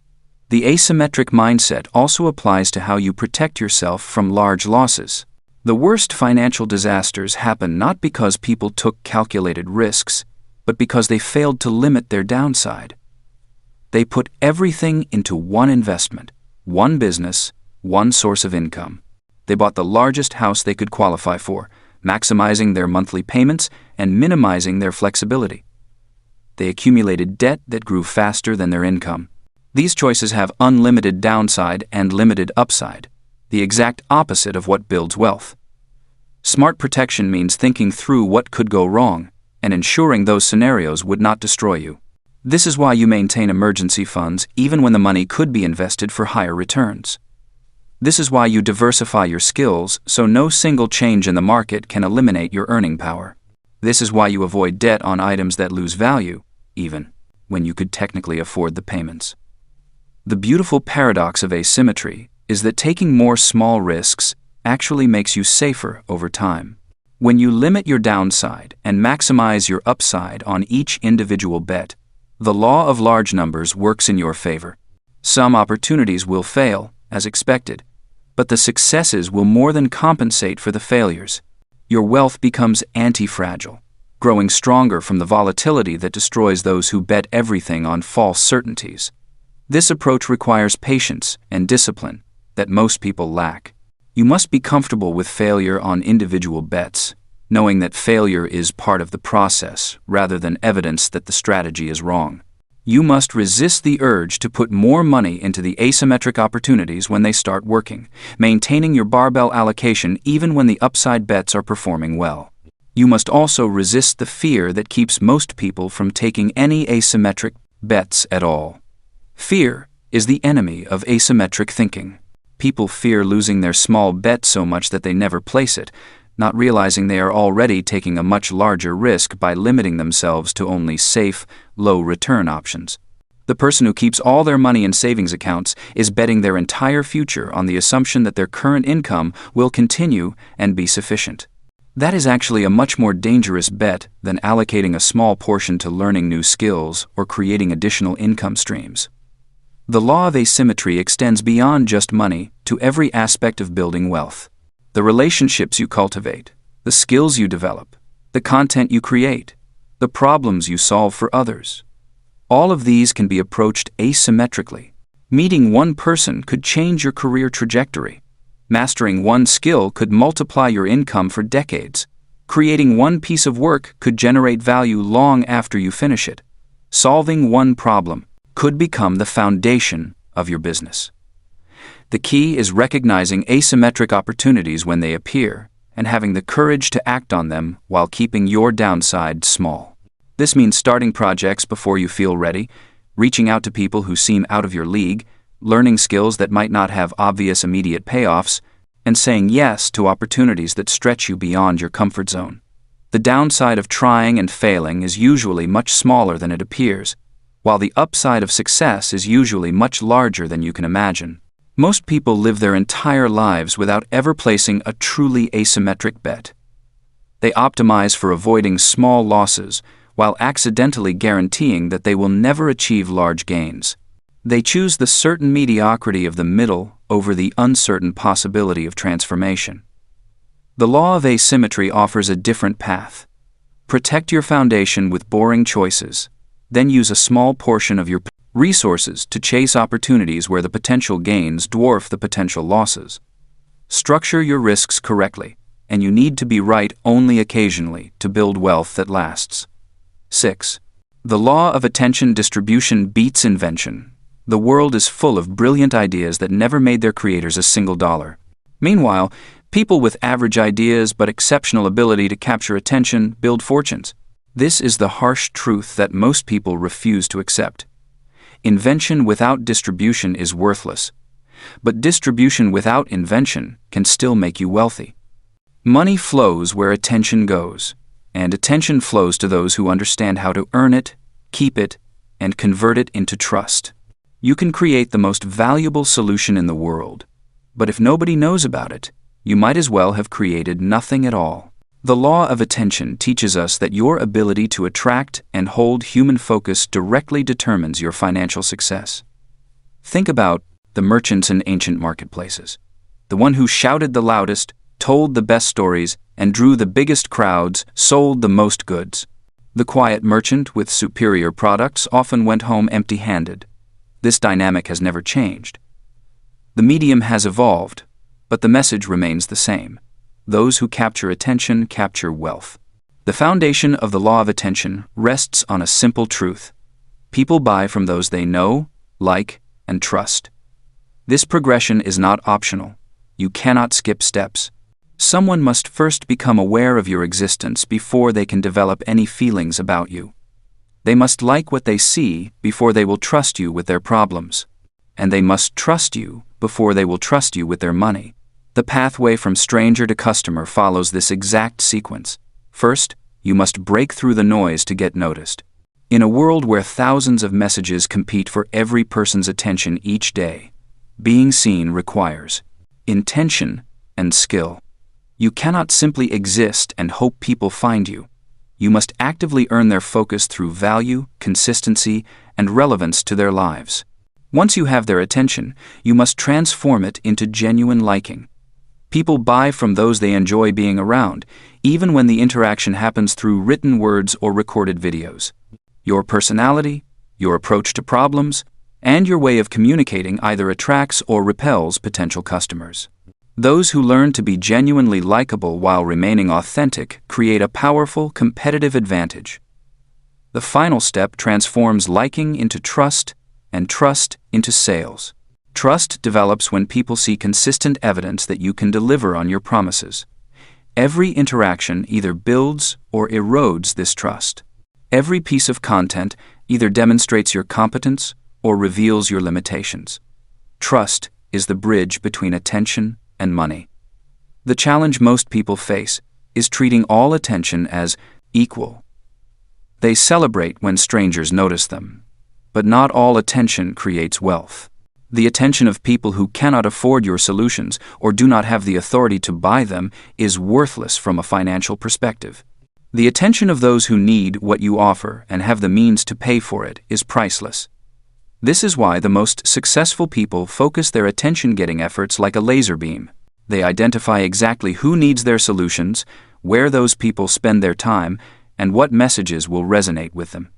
The asymmetric mindset also applies to how you protect yourself from large losses. The worst financial disasters happen not because people took calculated risks, but because they failed to limit their downside. They put everything into one investment, one business, one source of income. They bought the largest house they could qualify for, maximizing their monthly payments and minimizing their flexibility. They accumulated debt that grew faster than their income. These choices have unlimited downside and limited upside, the exact opposite of what builds wealth. Smart protection means thinking through what could go wrong and ensuring those scenarios would not destroy you. This is why you maintain emergency funds even when the money could be invested for higher returns. This is why you diversify your skills so no single change in the market can eliminate your earning power. This is why you avoid debt on items that lose value, even when you could technically afford the payments. The beautiful paradox of asymmetry is that taking more small risks actually makes you safer over time. When you limit your downside and maximize your upside on each individual bet, the law of large numbers works in your favor. Some opportunities will fail, as expected, but the successes will more than compensate for the failures. Your wealth becomes anti-fragile, growing stronger from the volatility that destroys those who bet everything on false certainties. This approach requires patience and discipline that most people lack. You must be comfortable with failure on individual bets, knowing that failure is part of the process rather than evidence that the strategy is wrong. You must resist the urge to put more money into the asymmetric opportunities when they start working, maintaining your barbell allocation even when the upside bets are performing well. You must also resist the fear that keeps most people from taking any asymmetric bets at all. Fear is the enemy of asymmetric thinking. People fear losing their small bet so much that they never place it, not realizing they are already taking a much larger risk by limiting themselves to only safe, low-return options. The person who keeps all their money in savings accounts is betting their entire future on the assumption that their current income will continue and be sufficient. That is actually a much more dangerous bet than allocating a small portion to learning new skills or creating additional income streams. The law of asymmetry extends beyond just money to every aspect of building wealth. The relationships you cultivate, the skills you develop, the content you create, the problems you solve for others. All of these can be approached asymmetrically. Meeting one person could change your career trajectory. Mastering one skill could multiply your income for decades. Creating one piece of work could generate value long after you finish it. Solving one problem could become the foundation of your business. The key is recognizing asymmetric opportunities when they appear and having the courage to act on them while keeping your downside small. This means starting projects before you feel ready, reaching out to people who seem out of your league, learning skills that might not have obvious immediate payoffs, and saying yes to opportunities that stretch you beyond your comfort zone. The downside of trying and failing is usually much smaller than it appears, while the upside of success is usually much larger than you can imagine. Most people live their entire lives without ever placing a truly asymmetric bet. They optimize for avoiding small losses while accidentally guaranteeing that they will never achieve large gains. They choose the certain mediocrity of the middle over the uncertain possibility of transformation. The law of asymmetry offers a different path. Protect your foundation with boring choices, then use a small portion of your resources to chase opportunities where the potential gains dwarf the potential losses. Structure your risks correctly, and you need to be right only occasionally to build wealth that lasts. 6. The law of attention distribution beats invention. The world is full of brilliant ideas that never made their creators a single dollar. Meanwhile, people with average ideas but exceptional ability to capture attention build fortunes. This is the harsh truth that most people refuse to accept. Invention without distribution is worthless, but distribution without invention can still make you wealthy. Money flows where attention goes, and attention flows to those who understand how to earn it, keep it, and convert it into trust. You can create the most valuable solution in the world, but if nobody knows about it, you might as well have created nothing at all. The law of attention teaches us that your ability to attract and hold human focus directly determines your financial success. Think about the merchants in ancient marketplaces. The one who shouted the loudest, told the best stories, and drew the biggest crowds sold the most goods. The quiet merchant with superior products often went home empty-handed. This dynamic has never changed. The medium has evolved, but the message remains the same. Those who capture attention capture wealth. The foundation of the law of attention rests on a simple truth. People buy from those they know, like, and trust. This progression is not optional. You cannot skip steps. Someone must first become aware of your existence before they can develop any feelings about you. They must like what they see before they will trust you with their problems. And they must trust you before they will trust you with their money. The pathway from stranger to customer follows this exact sequence. First, You must break through the noise to get noticed. In a world where thousands of messages compete for every person's attention each day, being seen requires intention and skill. You cannot simply exist and hope people find you. You must actively earn their focus through value, consistency, and relevance to their lives. Once you have their attention, you must transform it into genuine liking. People buy from those they enjoy being around, even when the interaction happens through written words or recorded videos. Your personality, your approach to problems, and your way of communicating either attracts or repels potential customers. Those who learn to be genuinely likable while remaining authentic create a powerful competitive advantage. The final step transforms liking into trust and trust into sales. Trust develops when people see consistent evidence that you can deliver on your promises. Every interaction either builds or erodes this trust. Every piece of content either demonstrates your competence or reveals your limitations. Trust is the bridge between attention and money. The challenge most people face is treating all attention as equal. They celebrate when strangers notice them, but not all attention creates wealth. The attention of people who cannot afford your solutions or do not have the authority to buy them is worthless from a financial perspective. The attention of those who need what you offer and have the means to pay for it is priceless. This is why the most successful people focus their attention-getting efforts like a laser beam. They identify exactly who needs their solutions, where those people spend their time, and what messages will resonate with them.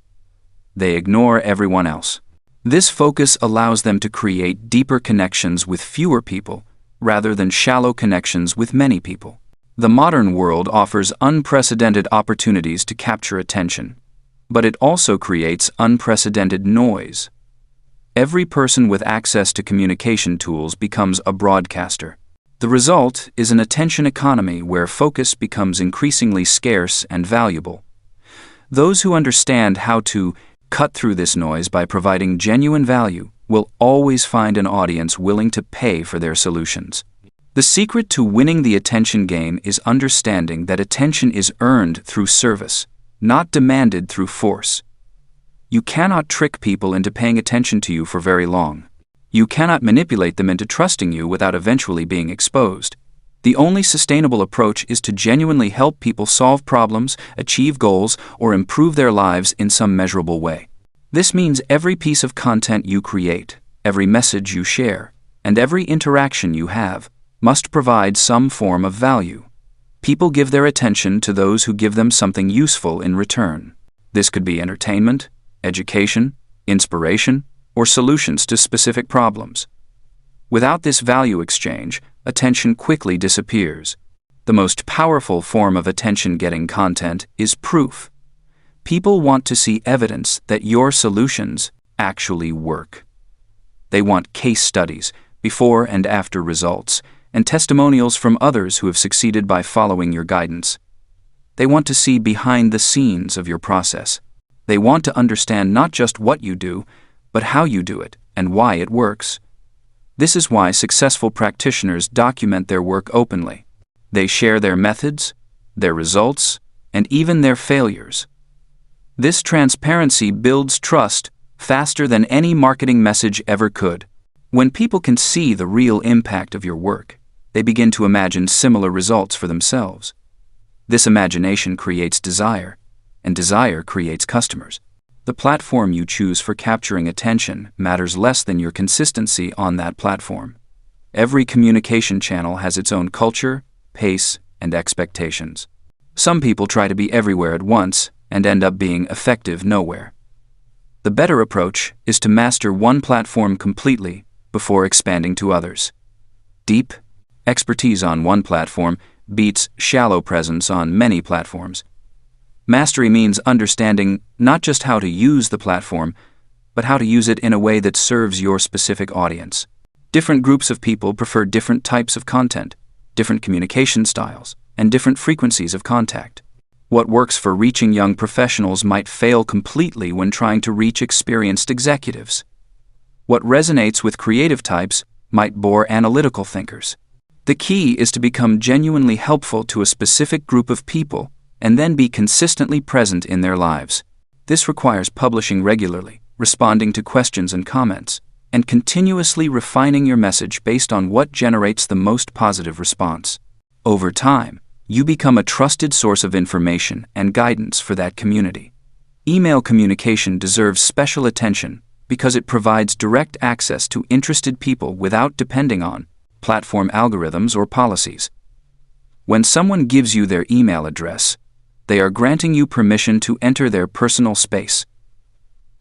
They ignore everyone else. This focus allows them to create deeper connections with fewer people rather than shallow connections with many people. The modern world offers unprecedented opportunities to capture attention, but it also creates unprecedented noise. Every person with access to communication tools becomes a broadcaster. The result is an attention economy where focus becomes increasingly scarce and valuable. Those who understand how to cut through this noise by providing genuine value will always find an audience willing to pay for their solutions. The secret to winning the attention game is understanding that attention is earned through service, not demanded through force. You cannot trick people into paying attention to you for very long. You cannot manipulate them into trusting you without eventually being exposed. The only sustainable approach is to genuinely help people solve problems, achieve goals, or improve their lives in some measurable way. This means every piece of content you create, every message you share, and every interaction you have must provide some form of value. People give their attention to those who give them something useful in return. This could be entertainment, education, inspiration, or solutions to specific problems. Without this value exchange, attention quickly disappears. The most powerful form of attention-getting content is proof. People want to see evidence that your solutions actually work. They want case studies, before and after results, and testimonials from others who have succeeded by following your guidance. They want to see behind the scenes of your process. They want to understand not just what you do, but how you do it and why it works. This is why successful practitioners document their work openly. They share their methods, their results, and even their failures. This transparency builds trust faster than any marketing message ever could. When people can see the real impact of your work, they begin to imagine similar results for themselves. This imagination creates desire, and desire creates customers. The platform you choose for capturing attention matters less than your consistency on that platform. Every communication channel has its own culture, pace, and expectations. Some people try to be everywhere at once and end up being effective nowhere. The better approach is to master one platform completely before expanding to others. Deep expertise on one platform beats shallow presence on many platforms. Mastery means understanding not just how to use the platform, but how to use it in a way that serves your specific audience. Different groups of people prefer different types of content, different communication styles, and different frequencies of contact. What works for reaching young professionals might fail completely when trying to reach experienced executives. What resonates with creative types might bore analytical thinkers. The key is to become genuinely helpful to a specific group of people and then be consistently present in their lives. This requires publishing regularly, responding to questions and comments, and continuously refining your message based on what generates the most positive response. Over time, you become a trusted source of information and guidance for that community. Email communication deserves special attention because it provides direct access to interested people without depending on platform algorithms or policies. When someone gives you their email address, they are granting you permission to enter their personal space.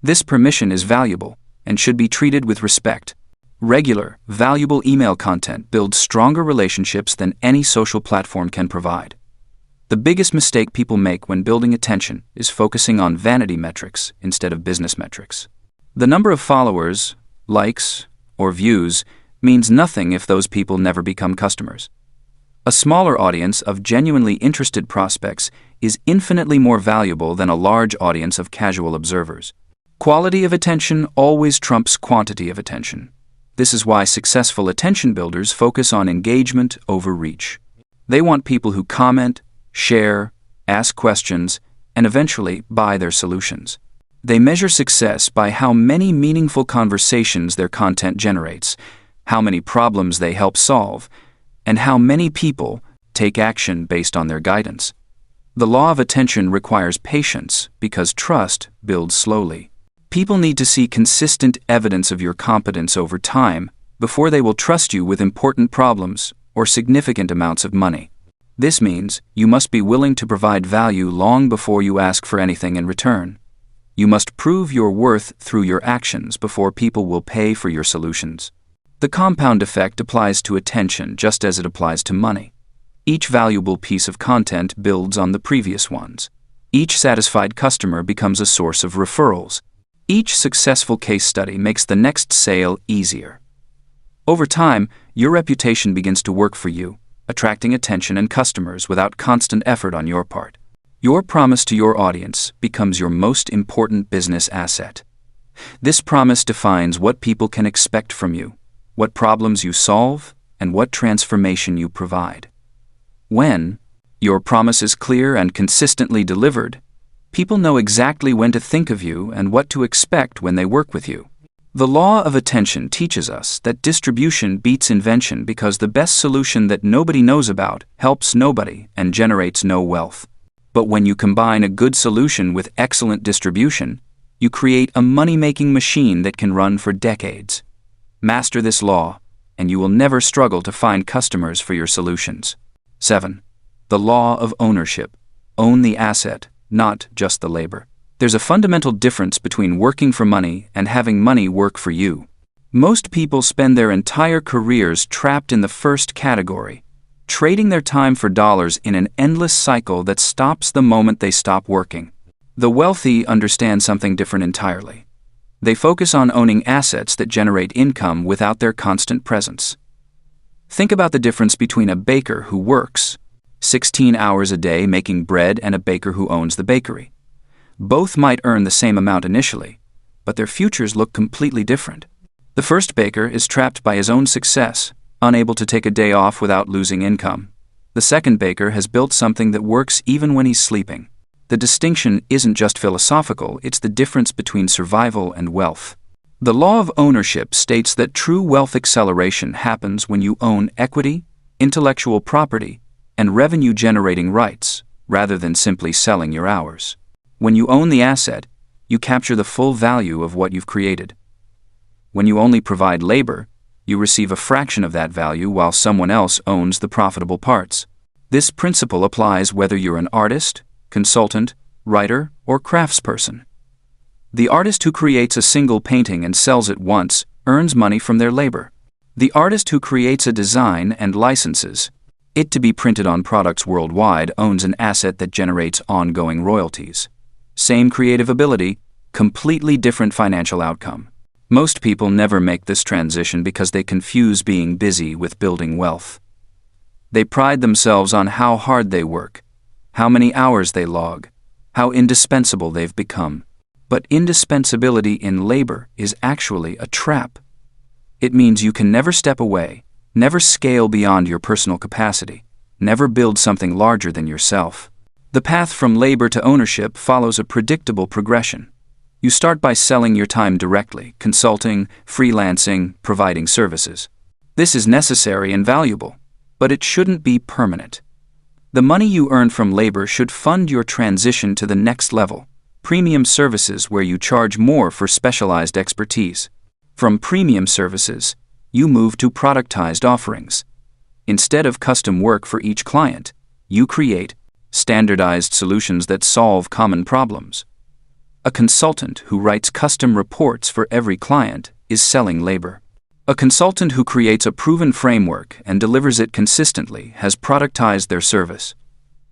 This permission is valuable and should be treated with respect. Regular, valuable email content builds stronger relationships than any social platform can provide. The biggest mistake people make when building attention is focusing on vanity metrics instead of business metrics. The number of followers, likes, or views means nothing if those people never become customers. A smaller audience of genuinely interested prospects is infinitely more valuable than a large audience of casual observers. Quality of attention always trumps quantity of attention. This is why successful attention builders focus on engagement over reach. They want people who comment, share, ask questions, and eventually buy their solutions. They measure success by how many meaningful conversations their content generates, how many problems they help solve, and how many people take action based on their guidance. The law of attention requires patience because trust builds slowly. People need to see consistent evidence of your competence over time before they will trust you with important problems or significant amounts of money. This means you must be willing to provide value long before you ask for anything in return. You must prove your worth through your actions before people will pay for your solutions. The compound effect applies to attention just as it applies to money. Each valuable piece of content builds on the previous ones. Each satisfied customer becomes a source of referrals. Each successful case study makes the next sale easier. Over time, your reputation begins to work for you, attracting attention and customers without constant effort on your part. Your promise to your audience becomes your most important business asset. This promise defines what people can expect from you, what problems you solve, and what transformation you provide. When your promise is clear and consistently delivered, people know exactly when to think of you and what to expect when they work with you. The law of attention teaches us that distribution beats invention because the best solution that nobody knows about helps nobody and generates no wealth. But when you combine a good solution with excellent distribution, you create a money-making machine that can run for decades. Master this law, and you will never struggle to find customers for your solutions. 7. The law of ownership. Own the asset, not just the labor. There's a fundamental difference between working for money and having money work for you. Most people spend their entire careers trapped in the first category, trading their time for dollars in an endless cycle that stops the moment they stop working. The wealthy understand something different entirely. They focus on owning assets that generate income without their constant presence. Think about the difference between a baker who works 16 hours a day making bread and a baker who owns the bakery. Both might earn the same amount initially, but their futures look completely different. The first baker is trapped by his own success, unable to take a day off without losing income. The second baker has built something that works even when he's sleeping. The distinction isn't just philosophical, it's the difference between survival and wealth. The law of ownership states that true wealth acceleration happens when you own equity, intellectual property, and revenue-generating rights, rather than simply selling your hours. When you own the asset, you capture the full value of what you've created. When you only provide labor, you receive a fraction of that value while someone else owns the profitable parts. This principle applies whether you're an artist, consultant, writer, or craftsperson. The artist who creates a single painting and sells it once earns money from their labor. The artist who creates a design and licenses it to be printed on products worldwide owns an asset that generates ongoing royalties. Same creative ability, completely different financial outcome. Most people never make this transition because they confuse being busy with building wealth. They pride themselves on how hard they work, how many hours they log, how indispensable they've become. But indispensability in labor is actually a trap. It means you can never step away, never scale beyond your personal capacity, never build something larger than yourself. The path from labor to ownership follows a predictable progression. You start by selling your time directly, consulting, freelancing, providing services. This is necessary and valuable, but it shouldn't be permanent. The money you earn from labor should fund your transition to the next level, premium services where you charge more for specialized expertise. From premium services, you move to productized offerings. Instead of custom work for each client, you create standardized solutions that solve common problems. A consultant who writes custom reports for every client is selling labor. A consultant who creates a proven framework and delivers it consistently has productized their service.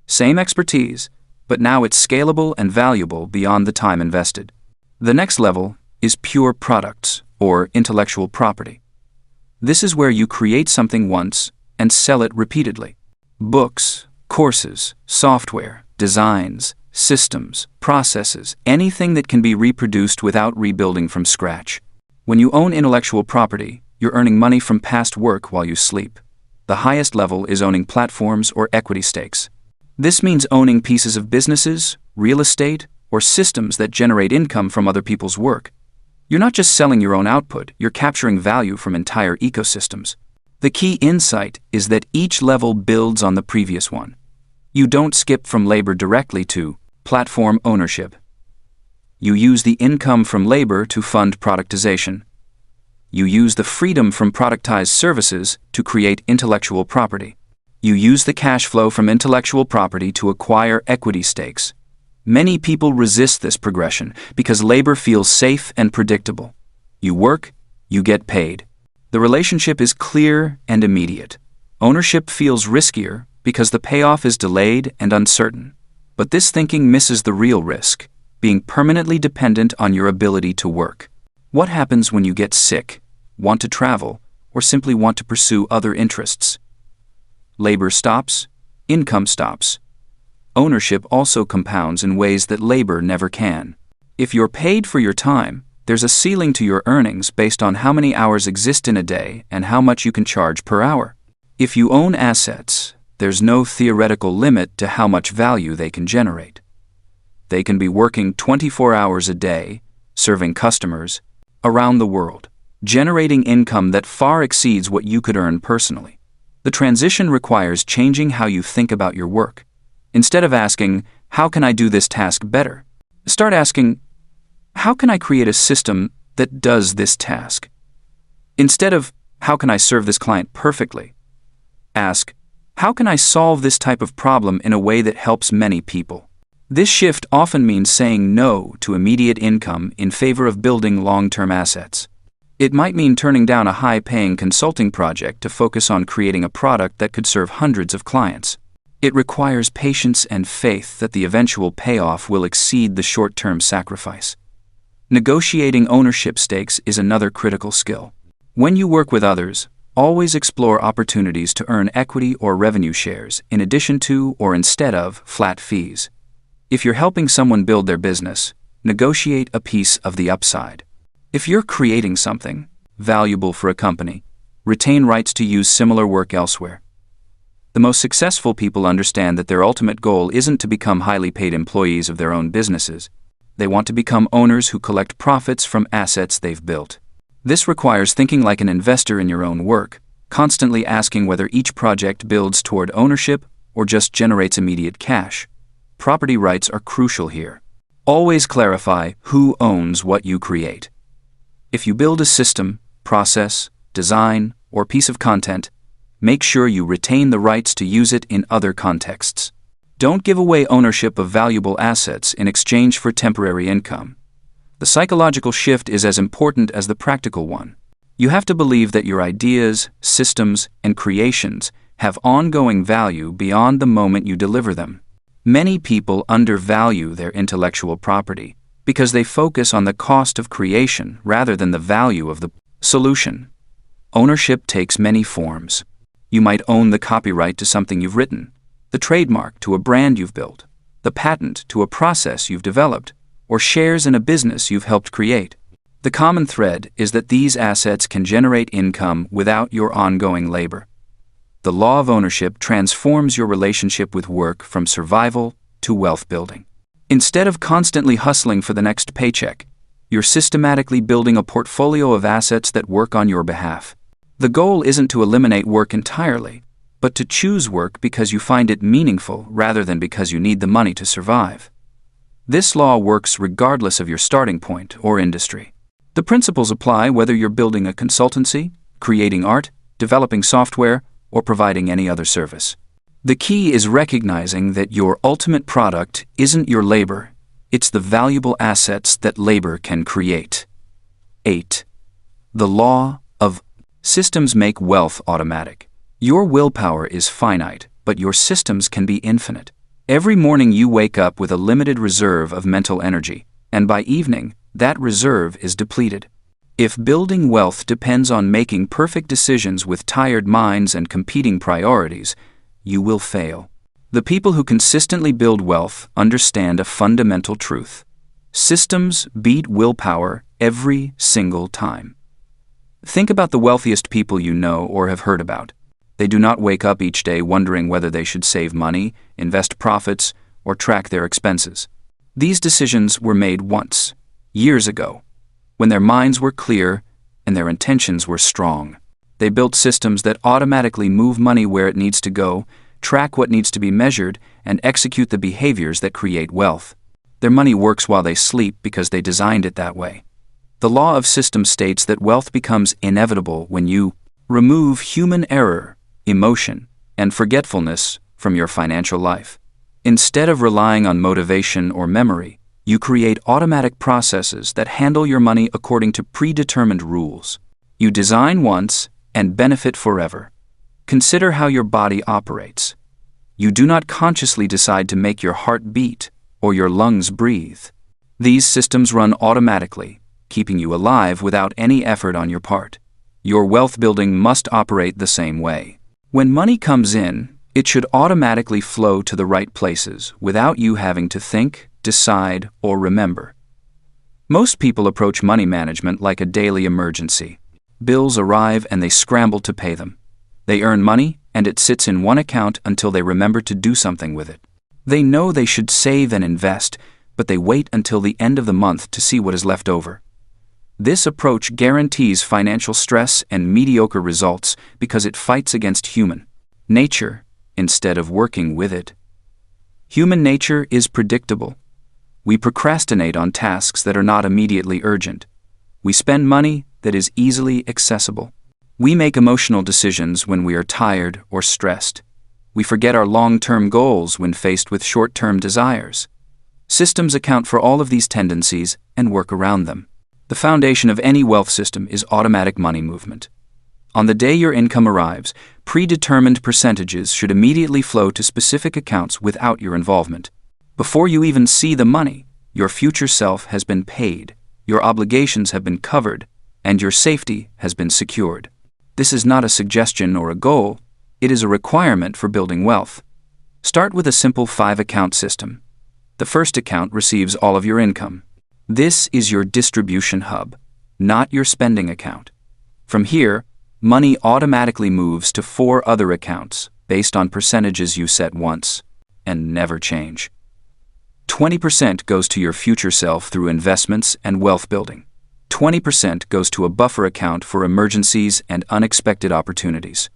Same expertise, but now it's scalable and valuable beyond the time invested. The next level is pure products, or intellectual property. This is where you create something once and sell it repeatedly. Books, courses, software, designs, systems, processes, anything that can be reproduced without rebuilding from scratch. When you own intellectual property, you're earning money from past work while you sleep. The highest level is owning platforms or equity stakes. This means owning pieces of businesses, real estate, or systems that generate income from other people's work. You're not just selling your own output, you're capturing value from entire ecosystems. The key insight is that each level builds on the previous one. You don't skip from labor directly to platform ownership. You use the income from labor to fund productization. You use the freedom from productized services to create intellectual property. You use the cash flow from intellectual property to acquire equity stakes. Many people resist this progression because labor feels safe and predictable. You work, you get paid. The relationship is clear and immediate. Ownership feels riskier because the payoff is delayed and uncertain. But this thinking misses the real risk, being permanently dependent on your ability to work. What happens when you get sick, want to travel, or simply want to pursue other interests? Labor stops, income stops. Ownership also compounds in ways that labor never can. If you're paid for your time, there's a ceiling to your earnings based on how many hours exist in a day and how much you can charge per hour. If you own assets, there's no theoretical limit to how much value they can generate. They can be working 24 hours a day, serving customers around the world, generating income that far exceeds what you could earn personally. The transition requires changing how you think about your work. Instead of asking, "How can I do this task better?" start asking, "How can I create a system that does this task?" Instead of, "How can I serve this client perfectly?" ask, "How can I solve this type of problem in a way that helps many people?" This shift often means saying no to immediate income in favor of building long-term assets. It might mean turning down a high-paying consulting project to focus on creating a product that could serve hundreds of clients. It requires patience and faith that the eventual payoff will exceed the short-term sacrifice. Negotiating ownership stakes is another critical skill. When you work with others, always explore opportunities to earn equity or revenue shares in addition to or instead of flat fees. If you're helping someone build their business, negotiate a piece of the upside. If you're creating something valuable for a company, retain rights to use similar work elsewhere. The most successful people understand that their ultimate goal isn't to become highly paid employees of their own businesses. They want to become owners who collect profits from assets they've built. This requires thinking like an investor in your own work, constantly asking whether each project builds toward ownership or just generates immediate cash. Property rights are crucial here. Always clarify who owns what you create. If you build a system, process, design, or piece of content, make sure you retain the rights to use it in other contexts. Don't give away ownership of valuable assets in exchange for temporary income. The psychological shift is as important as the practical one. You have to believe that your ideas, systems, and creations have ongoing value beyond the moment you deliver them. Many people undervalue their intellectual property because they focus on the cost of creation rather than the value of the solution. Ownership takes many forms. You might own the copyright to something you've written, the trademark to a brand you've built, the patent to a process you've developed, or shares in a business you've helped create. The common thread is that these assets can generate income without your ongoing labor. The law of ownership transforms your relationship with work from survival to wealth building. Instead of constantly hustling for the next paycheck, you're systematically building a portfolio of assets that work on your behalf. The goal isn't to eliminate work entirely, but to choose work because you find it meaningful rather than because you need the money to survive. This law works regardless of your starting point or industry. The principles apply whether you're building a consultancy, creating art, developing software, or providing any other service. The key is recognizing that your ultimate product isn't your labor, it's the valuable assets that labor can create. 8. The law of systems make wealth automatic. Your willpower is finite, but your systems can be infinite. Every morning you wake up with a limited reserve of mental energy, and by evening, that reserve is depleted. If building wealth depends on making perfect decisions with tired minds and competing priorities, you will fail. The people who consistently build wealth understand a fundamental truth. Systems beat willpower every single time. Think about the wealthiest people you know or have heard about. They do not wake up each day wondering whether they should save money, invest profits, or track their expenses. These decisions were made once, years ago, when their minds were clear and their intentions were strong. They built systems that automatically move money where it needs to go, track what needs to be measured, and execute the behaviors that create wealth. Their money works while they sleep because they designed it that way. The law of systems states that wealth becomes inevitable when you remove human error, emotion, and forgetfulness from your financial life. Instead of relying on motivation or memory, you create automatic processes that handle your money according to predetermined rules. You design once and benefit forever. Consider how your body operates. You do not consciously decide to make your heart beat or your lungs breathe. These systems run automatically, keeping you alive without any effort on your part. Your wealth building must operate the same way. When money comes in, it should automatically flow to the right places without you having to think, decide, or remember. Most people approach money management like a daily emergency. Bills arrive and they scramble to pay them. They earn money and it sits in one account until they remember to do something with it. They know they should save and invest, but they wait until the end of the month to see what is left over. This approach guarantees financial stress and mediocre results because it fights against human nature instead of working with it. Human nature is predictable. We procrastinate on tasks that are not immediately urgent. We spend money that is easily accessible. We make emotional decisions when we are tired or stressed. We forget our long-term goals when faced with short-term desires. Systems account for all of these tendencies and work around them. The foundation of any wealth system is automatic money movement. On the day your income arrives, predetermined percentages should immediately flow to specific accounts without your involvement. Before you even see the money, your future self has been paid, your obligations have been covered, and your safety has been secured. This is not a suggestion or a goal, it is a requirement for building wealth. Start with a simple 5-account system. The first account receives all of your income. This is your distribution hub, not your spending account. From here, money automatically moves to 4 other accounts based on percentages you set once and never change. 20% goes to your future self through investments and wealth building. 20% goes to a buffer account for emergencies and unexpected opportunities.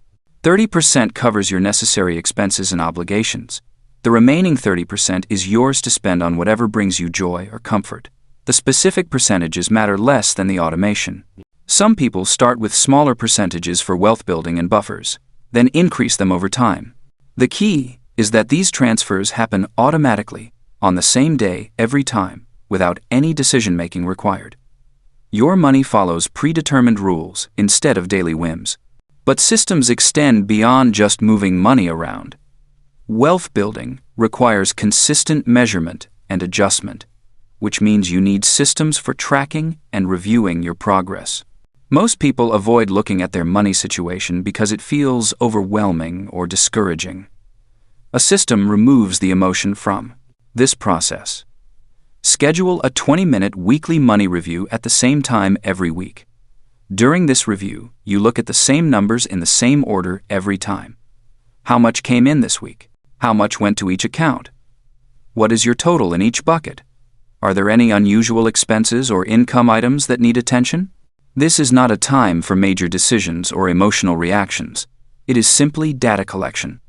30% covers your necessary expenses and obligations. The remaining 30% is yours to spend on whatever brings you joy or comfort. The specific percentages matter less than the automation. Some people start with smaller percentages for wealth building and buffers, then increase them over time. The key is that these transfers happen automatically, on the same day, every time, without any decision-making required. Your money follows predetermined rules instead of daily whims. But systems extend beyond just moving money around. Wealth building requires consistent measurement and adjustment, which means you need systems for tracking and reviewing your progress. Most people avoid looking at their money situation because it feels overwhelming or discouraging. A system removes the emotion from this process. Schedule a 20-minute weekly money review at the same time every week. During this review, you look at the same numbers in the same order every time. How much came in this week? How much went to each account? What is your total in each bucket? Are there any unusual expenses or income items that need attention? This is not a time for major decisions or emotional reactions. It is simply data collection.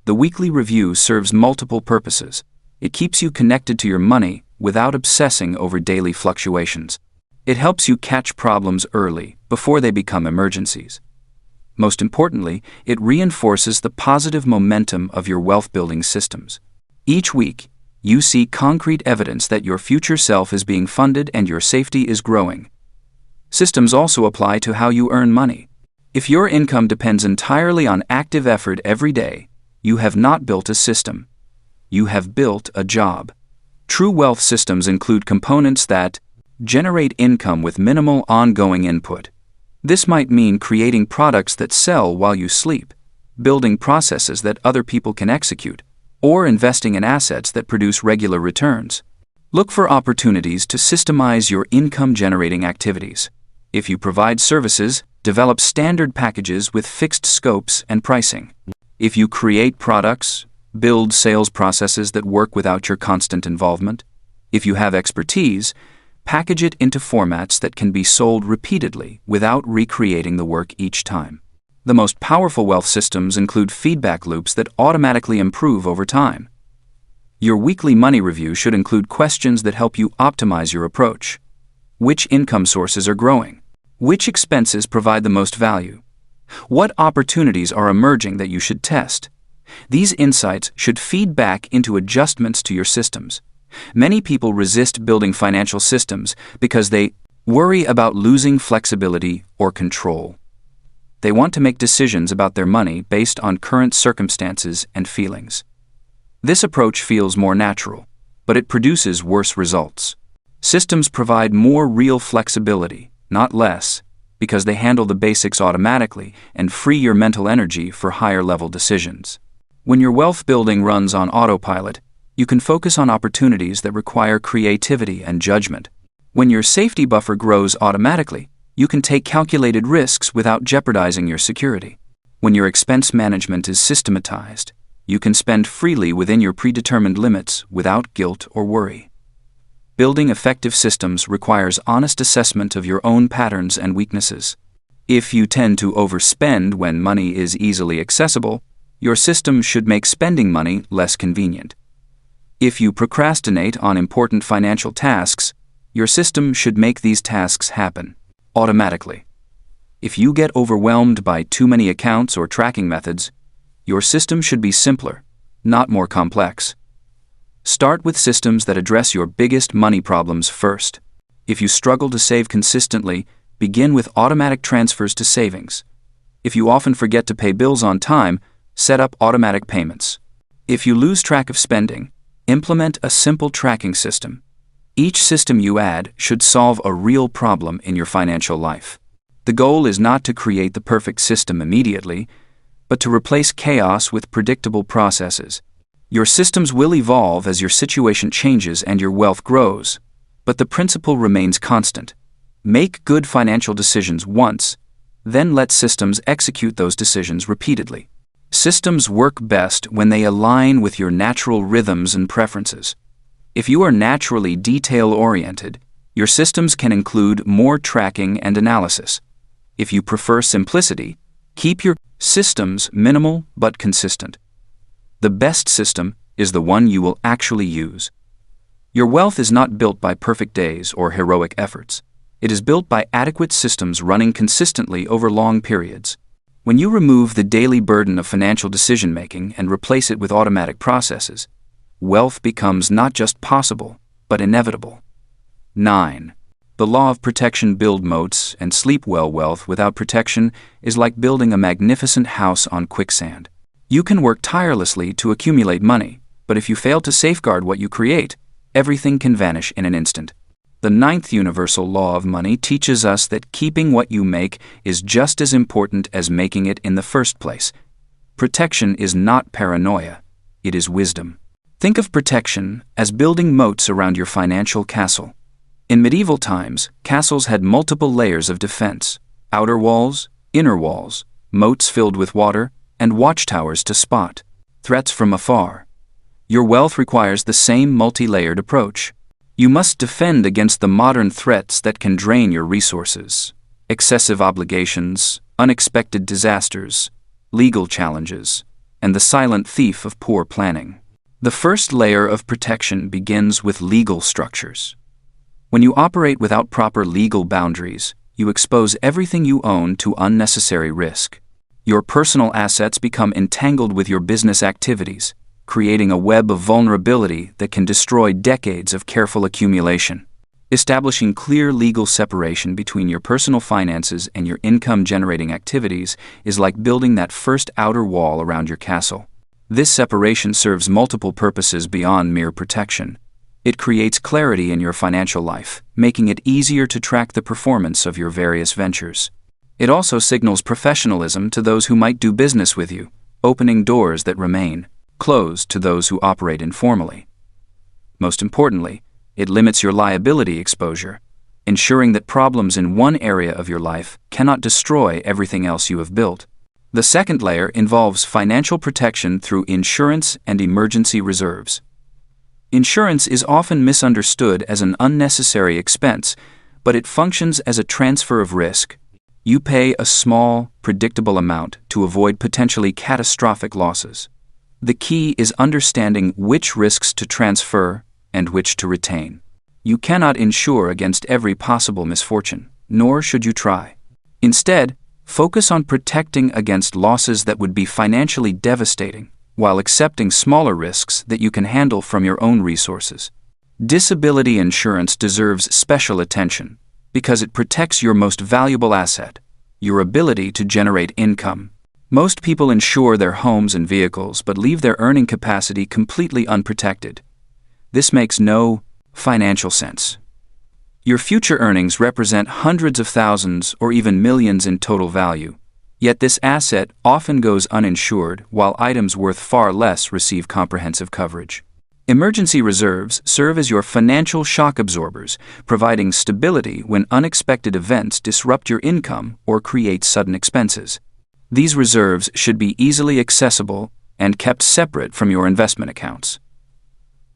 The weekly review serves multiple purposes. It keeps you connected to your money without obsessing over daily fluctuations. It helps you catch problems early, before they become emergencies. Most importantly, it reinforces the positive momentum of your wealth-building systems. Each week, you see concrete evidence that your future self is being funded and your safety is growing. Systems also apply to how you earn money. If your income depends entirely on active effort every day, you have not built a system. You have built a job. True wealth systems include components that generate income with minimal ongoing input. This might mean creating products that sell while you sleep, building processes that other people can execute, or investing in assets that produce regular returns. Look for opportunities to systemize your income-generating activities. If you provide services, develop standard packages with fixed scopes and pricing. If you create products, build sales processes that work without your constant involvement. If you have expertise, package it into formats that can be sold repeatedly without recreating the work each time. The most powerful wealth systems include feedback loops that automatically improve over time. Your weekly money review should include questions that help you optimize your approach. Which income sources are growing? Which expenses provide the most value? What opportunities are emerging that you should test? These insights should feed back into adjustments to your systems. Many people resist building financial systems because they worry about losing flexibility or control. They want to make decisions about their money based on current circumstances and feelings. This approach feels more natural, but it produces worse results. Systems provide more real flexibility, not less, because they handle the basics automatically and free your mental energy for higher-level decisions. When your wealth building runs on autopilot, you can focus on opportunities that require creativity and judgment. When your safety buffer grows automatically, you can take calculated risks without jeopardizing your security. When your expense management is systematized, you can spend freely within your predetermined limits without guilt or worry. Building effective systems requires honest assessment of your own patterns and weaknesses. If you tend to overspend when money is easily accessible, your system should make spending money less convenient. If you procrastinate on important financial tasks, your system should make these tasks happen automatically. If you get overwhelmed by too many accounts or tracking methods, your system should be simpler, not more complex. Start with systems that address your biggest money problems first. If you struggle to save consistently, begin with automatic transfers to savings. If you often forget to pay bills on time, set up automatic payments. If you lose track of spending, implement a simple tracking system. Each system you add should solve a real problem in your financial life. The goal is not to create the perfect system immediately, but to replace chaos with predictable processes. Your systems will evolve as your situation changes and your wealth grows, but the principle remains constant. Make good financial decisions once, then let systems execute those decisions repeatedly. Systems work best when they align with your natural rhythms and preferences. If you are naturally detail-oriented, your systems can include more tracking and analysis. If you prefer simplicity, keep your systems minimal but consistent. The best system is the one you will actually use. Your wealth is not built by perfect days or heroic efforts. It is built by adequate systems running consistently over long periods. When you remove the daily burden of financial decision-making and replace it with automatic processes, wealth becomes not just possible, but inevitable. 9. The law of protection: build moats and sleep well. Wealth without protection is like building a magnificent house on quicksand. You can work tirelessly to accumulate money, but if you fail to safeguard what you create, everything can vanish in an instant. The 9th universal law of money teaches us that keeping what you make is just as important as making it in the first place. Protection is not paranoia, it is wisdom. Think of protection as building moats around your financial castle. In medieval times, castles had multiple layers of defense: outer walls, inner walls, moats filled with water, and watchtowers to spot threats from afar. Your wealth requires the same multi-layered approach. You must defend against the modern threats that can drain your resources: excessive obligations, unexpected disasters, legal challenges, and the silent thief of poor planning. The first layer of protection begins with legal structures. When you operate without proper legal boundaries, you expose everything you own to unnecessary risk. Your personal assets become entangled with your business activities, creating a web of vulnerability that can destroy decades of careful accumulation. Establishing clear legal separation between your personal finances and your income-generating activities is like building that first outer wall around your castle. This separation serves multiple purposes beyond mere protection. It creates clarity in your financial life, making it easier to track the performance of your various ventures. It also signals professionalism to those who might do business with you, opening doors that remain closed to those who operate informally. Most importantly, it limits your liability exposure, ensuring that problems in one area of your life cannot destroy everything else you have built. The second layer involves financial protection through insurance and emergency reserves. Insurance is often misunderstood as an unnecessary expense, but it functions as a transfer of risk. You pay a small, predictable amount to avoid potentially catastrophic losses. The key is understanding which risks to transfer and which to retain. You cannot insure against every possible misfortune, nor should you try. Instead, focus on protecting against losses that would be financially devastating, while accepting smaller risks that you can handle from your own resources. Disability insurance deserves special attention because it protects your most valuable asset, your ability to generate income. Most people insure their homes and vehicles but leave their earning capacity completely unprotected. This makes no financial sense. Your future earnings represent hundreds of thousands or even millions in total value, yet this asset often goes uninsured while items worth far less receive comprehensive coverage. Emergency reserves serve as your financial shock absorbers, providing stability when unexpected events disrupt your income or create sudden expenses. These reserves should be easily accessible and kept separate from your investment accounts.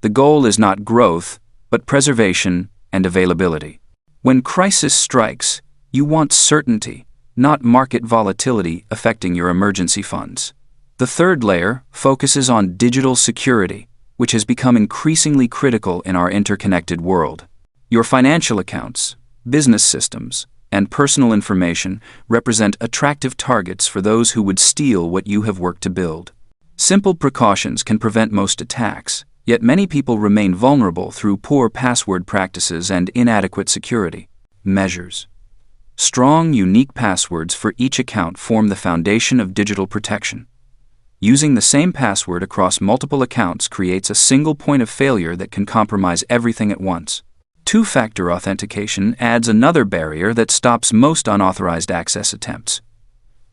The goal is not growth, but preservation and availability. When crisis strikes, you want certainty, not market volatility affecting your emergency funds. The third layer focuses on digital security, which has become increasingly critical in our interconnected world. Your financial accounts, business systems, and personal information represent attractive targets for those who would steal what you have worked to build. Simple precautions can prevent most attacks, yet many people remain vulnerable through poor password practices and inadequate security measures. Strong, unique passwords for each account form the foundation of digital protection. Using the same password across multiple accounts creates a single point of failure that can compromise everything at once. Two-factor authentication adds another barrier that stops most unauthorized access attempts.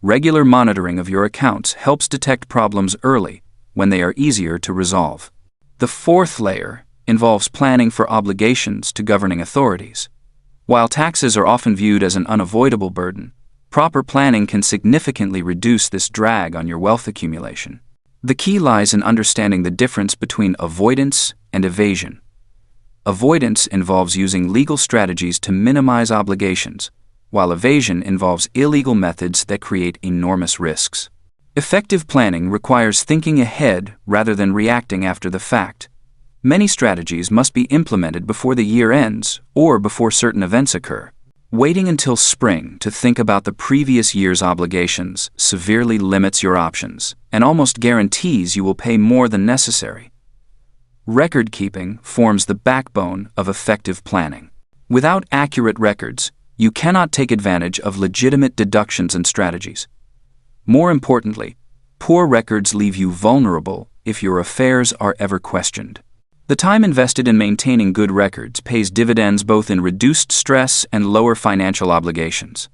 Regular monitoring of your accounts helps detect problems early when they are easier to resolve. The fourth layer involves planning for obligations to governing authorities. While taxes are often viewed as an unavoidable burden, proper planning can significantly reduce this drag on your wealth accumulation. The key lies in understanding the difference between avoidance and evasion. Avoidance involves using legal strategies to minimize obligations, while evasion involves illegal methods that create enormous risks. Effective planning requires thinking ahead rather than reacting after the fact. Many strategies must be implemented before the year ends or before certain events occur. Waiting until spring to think about the previous year's obligations severely limits your options and almost guarantees you will pay more than necessary. Record keeping forms the backbone of effective planning. Without accurate records, you cannot take advantage of legitimate deductions and strategies. More importantly, poor records leave you vulnerable if your affairs are ever questioned. The time invested in maintaining good records pays dividends both in reduced stress and lower financial obligations.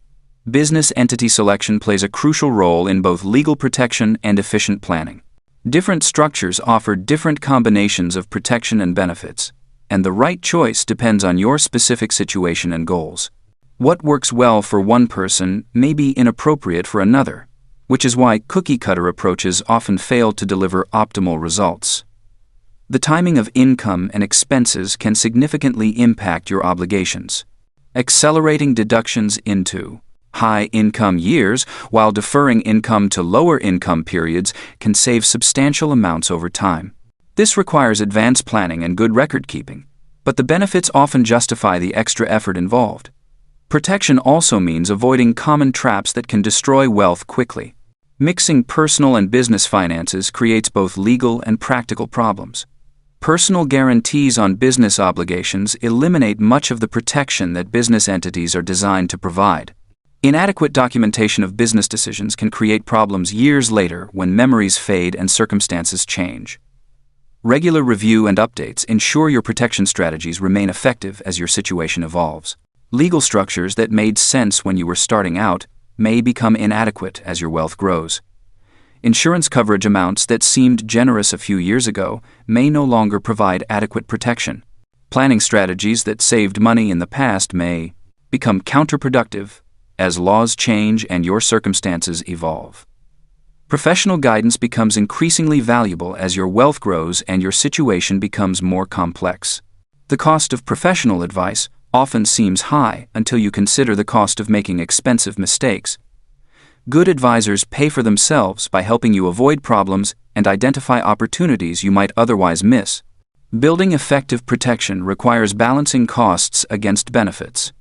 Business entity selection plays a crucial role in both legal protection and efficient planning. Different structures offer different combinations of protection and benefits, and the right choice depends on your specific situation and goals. What works well for one person may be inappropriate for another, which is why cookie-cutter approaches often fail to deliver optimal results. The timing of income and expenses can significantly impact your obligations. Accelerating deductions into high-income years while deferring income to lower-income periods can save substantial amounts over time. This requires advanced planning and good record-keeping, but the benefits often justify the extra effort involved. Protection also means avoiding common traps that can destroy wealth quickly. Mixing personal and business finances creates both legal and practical problems. Personal guarantees on business obligations eliminate much of the protection that business entities are designed to provide. Inadequate documentation of business decisions can create problems years later when memories fade and circumstances change. Regular review and updates ensure your protection strategies remain effective as your situation evolves. Legal structures that made sense when you were starting out may become inadequate as your wealth grows. Insurance coverage amounts that seemed generous a few years ago may no longer provide adequate protection. Planning strategies that saved money in the past may become counterproductive as laws change and your circumstances evolve. Professional guidance becomes increasingly valuable as your wealth grows and your situation becomes more complex. The cost of professional advice often seems high until you consider the cost of making expensive mistakes. Good advisors pay for themselves by helping you avoid problems and identify opportunities you might otherwise miss. Building effective protection requires balancing costs against benefits.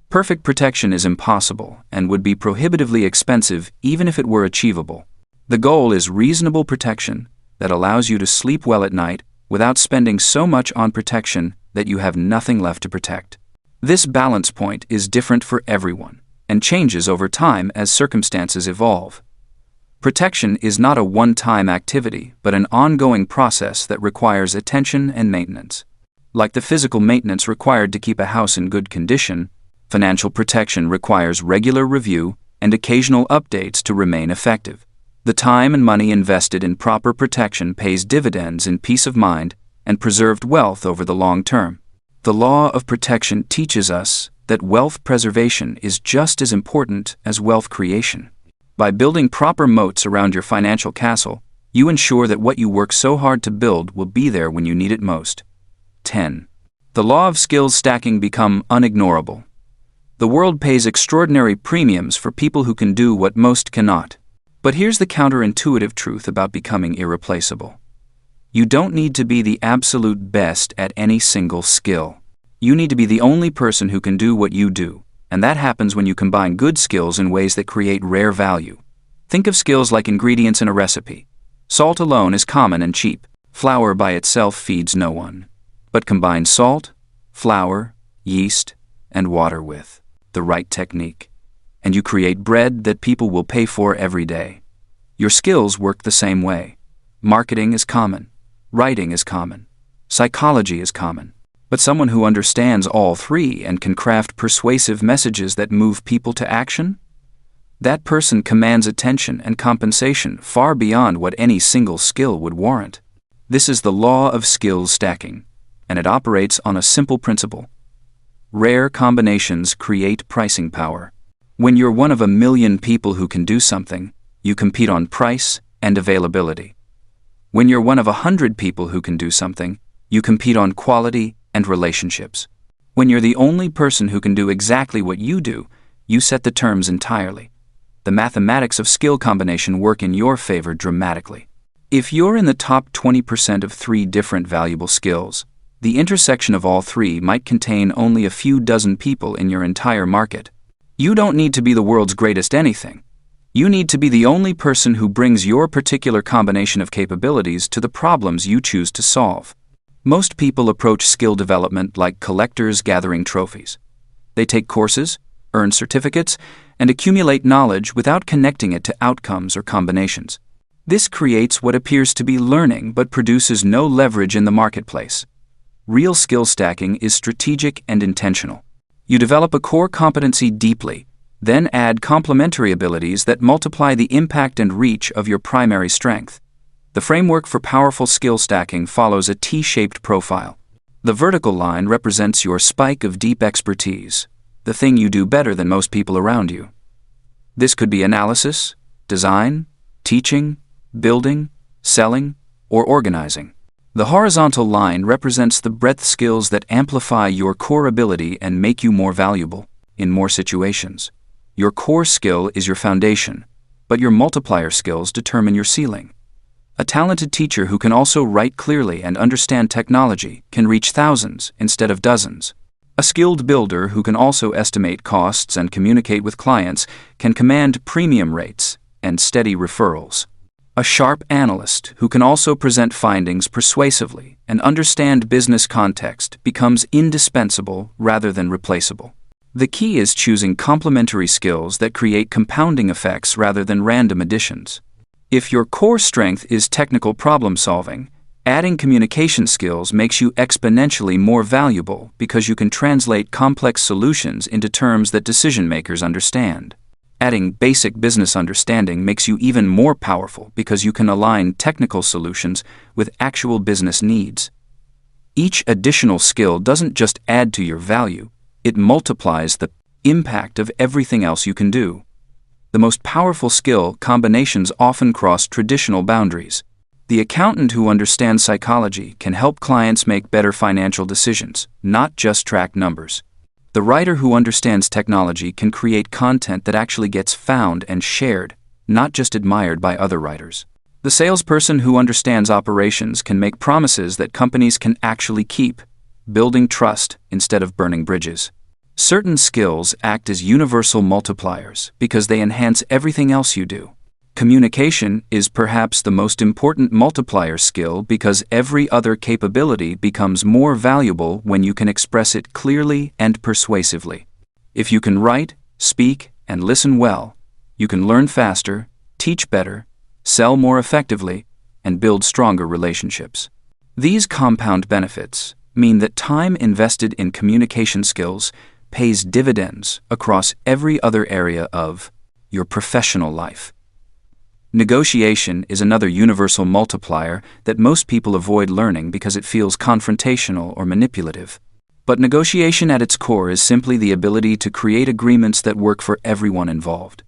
Perfect protection is impossible and would be prohibitively expensive even if it were achievable. The goal is reasonable protection that allows you to sleep well at night without spending so much on protection that you have nothing left to protect. This balance point is different for everyone and changes over time as circumstances evolve. Protection is not a one-time activity, but an ongoing process that requires attention and maintenance. Like the physical maintenance required to keep a house in good condition, financial protection requires regular review and occasional updates to remain effective. The time and money invested in proper protection pays dividends in peace of mind and preserved wealth over the long term. The law of protection teaches us that wealth preservation is just as important as wealth creation. By building proper moats around your financial castle, you ensure that what you work so hard to build will be there when you need it most. 10. The law of skills stacking become unignorable. The world pays extraordinary premiums for people who can do what most cannot. But here's the counterintuitive truth about becoming irreplaceable. You don't need to be the absolute best at any single skill. You need to be the only person who can do what you do, and that happens when you combine good skills in ways that create rare value. Think of skills like ingredients in a recipe. Salt alone is common and cheap. Flour by itself feeds no one. But combine salt, flour, yeast, and water with the right technique, and you create bread that people will pay for every day. Your skills work the same way. Marketing is common. Writing is common. Psychology is common. But someone who understands all three and can craft persuasive messages that move people to action? That person commands attention and compensation far beyond what any single skill would warrant. This is the law of skills stacking, and it operates on a simple principle. Rare combinations create pricing power. When you're one of 1,000,000 people who can do something, you compete on price and availability. When you're one of 100 people who can do something, you compete on quality and relationships. When you're the only person who can do exactly what you do, you set the terms entirely. The mathematics of skill combination work in your favor dramatically. If you're in the top 20% of 3 different valuable skills, the intersection of all 3 might contain only a few dozen people in your entire market. You don't need to be the world's greatest anything. You need to be the only person who brings your particular combination of capabilities to the problems you choose to solve. Most people approach skill development like collectors gathering trophies. They take courses, earn certificates, and accumulate knowledge without connecting it to outcomes or combinations. This creates what appears to be learning but produces no leverage in the marketplace. Real skill stacking is strategic and intentional. You develop a core competency deeply, then add complementary abilities that multiply the impact and reach of your primary strength. The framework for powerful skill stacking follows a T-shaped profile. The vertical line represents your spike of deep expertise, the thing you do better than most people around you. This could be analysis, design, teaching, building, selling, or organizing. The horizontal line represents the breadth skills that amplify your core ability and make you more valuable in more situations. Your core skill is your foundation, but your multiplier skills determine your ceiling. A talented teacher who can also write clearly and understand technology can reach thousands instead of dozens. A skilled builder who can also estimate costs and communicate with clients can command premium rates and steady referrals. A sharp analyst who can also present findings persuasively and understand business context becomes indispensable rather than replaceable. The key is choosing complementary skills that create compounding effects rather than random additions. If your core strength is technical problem solving, adding communication skills makes you exponentially more valuable because you can translate complex solutions into terms that decision makers understand. Adding basic business understanding makes you even more powerful because you can align technical solutions with actual business needs. Each additional skill doesn't just add to your value, it multiplies the impact of everything else you can do. The most powerful skill combinations often cross traditional boundaries. The accountant who understands psychology can help clients make better financial decisions, not just track numbers. The writer who understands technology can create content that actually gets found and shared, not just admired by other writers. The salesperson who understands operations can make promises that companies can actually keep, building trust instead of burning bridges. Certain skills act as universal multipliers because they enhance everything else you do. Communication is perhaps the most important multiplier skill because every other capability becomes more valuable when you can express it clearly and persuasively. If you can write, speak, and listen well, you can learn faster, teach better, sell more effectively, and build stronger relationships. These compound benefits mean that time invested in communication skills pays dividends across every other area of your professional life. Negotiation is another universal multiplier that most people avoid learning because it feels confrontational or manipulative. But negotiation at its core is simply the ability to create agreements that work for everyone involved.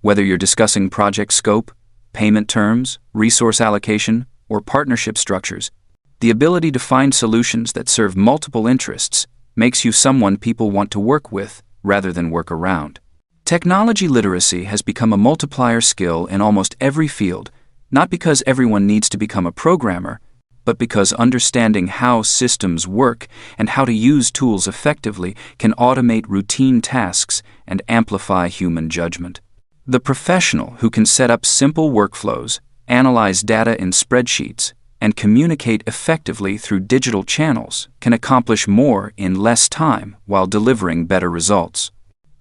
Whether you're discussing project scope, payment terms, resource allocation, or partnership structures, the ability to find solutions that serve multiple interests makes you someone people want to work with rather than work around. Technology literacy has become a multiplier skill in almost every field, not because everyone needs to become a programmer, but because understanding how systems work and how to use tools effectively can automate routine tasks and amplify human judgment. The professional who can set up simple workflows, analyze data in spreadsheets, and communicate effectively through digital channels can accomplish more in less time while delivering better results.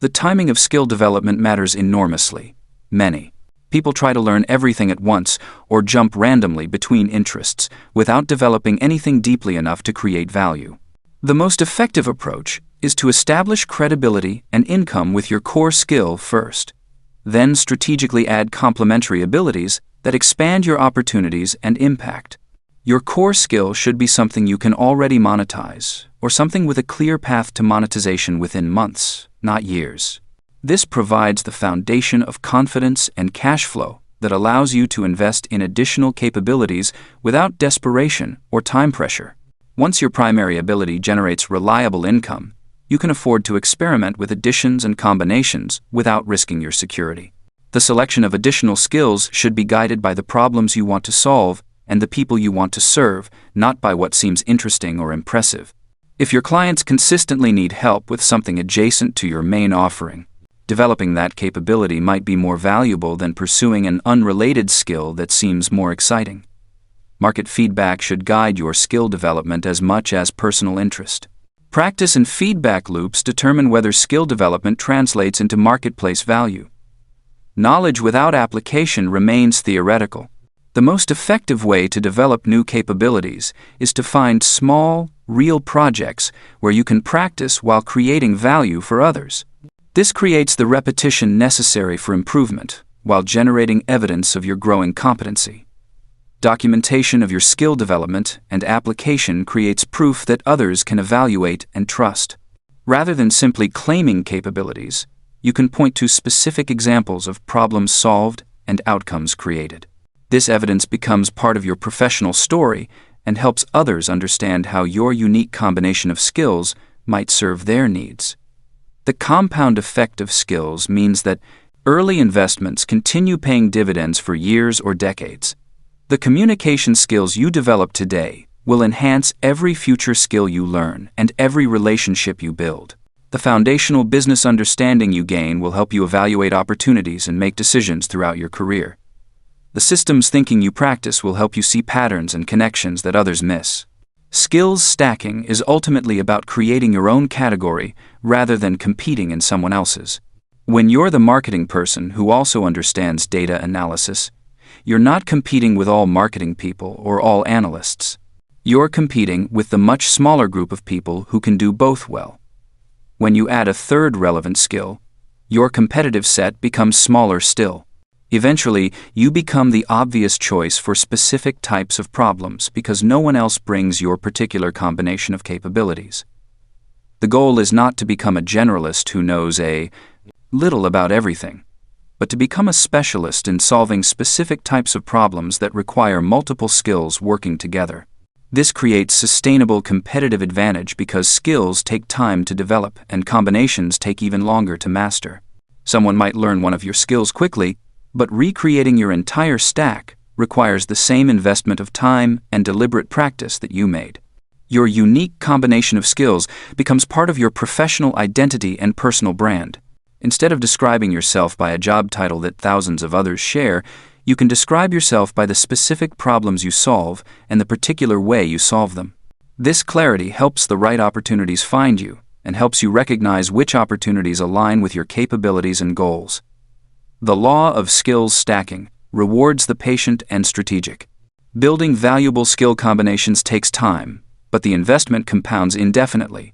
The timing of skill development matters enormously. Many people try to learn everything at once or jump randomly between interests without developing anything deeply enough to create value. The most effective approach is to establish credibility and income with your core skill first. Then strategically add complementary abilities that expand your opportunities and impact. Your core skill should be something you can already monetize, or something with a clear path to monetization within months, not years. This provides the foundation of confidence and cash flow that allows you to invest in additional capabilities without desperation or time pressure. Once your primary ability generates reliable income, you can afford to experiment with additions and combinations without risking your security. The selection of additional skills should be guided by the problems you want to solve and the people you want to serve, not by what seems interesting or impressive. If your clients consistently need help with something adjacent to your main offering, developing that capability might be more valuable than pursuing an unrelated skill that seems more exciting. Market feedback should guide your skill development as much as personal interest. Practice and feedback loops determine whether skill development translates into marketplace value. Knowledge without application remains theoretical. The most effective way to develop new capabilities is to find small, real projects where you can practice while creating value for others. This creates the repetition necessary for improvement, while generating evidence of your growing competency. Documentation of your skill development and application creates proof that others can evaluate and trust. Rather than simply claiming capabilities, you can point to specific examples of problems solved and outcomes created. This evidence becomes part of your professional story and helps others understand how your unique combination of skills might serve their needs. The compound effect of skills means that early investments continue paying dividends for years or decades. The communication skills you develop today will enhance every future skill you learn and every relationship you build. The foundational business understanding you gain will help you evaluate opportunities and make decisions throughout your career. The systems thinking you practice will help you see patterns and connections that others miss. Skills stacking is ultimately about creating your own category rather than competing in someone else's. When you're the marketing person who also understands data analysis, you're not competing with all marketing people or all analysts. You're competing with the much smaller group of people who can do both well. When you add a third relevant skill, your competitive set becomes smaller still. Eventually, you become the obvious choice for specific types of problems because no one else brings your particular combination of capabilities. The goal is not to become a generalist who knows a little about everything, but to become a specialist in solving specific types of problems that require multiple skills working together. This creates sustainable competitive advantage because skills take time to develop and combinations take even longer to master. Someone might learn one of your skills quickly, but recreating your entire stack requires the same investment of time and deliberate practice that you made. Your unique combination of skills becomes part of your professional identity and personal brand. Instead of describing yourself by a job title that thousands of others share, you can describe yourself by the specific problems you solve and the particular way you solve them. This clarity helps the right opportunities find you and helps you recognize which opportunities align with your capabilities and goals. The law of skills stacking rewards the patient and strategic. Building valuable skill combinations takes time, but the investment compounds indefinitely.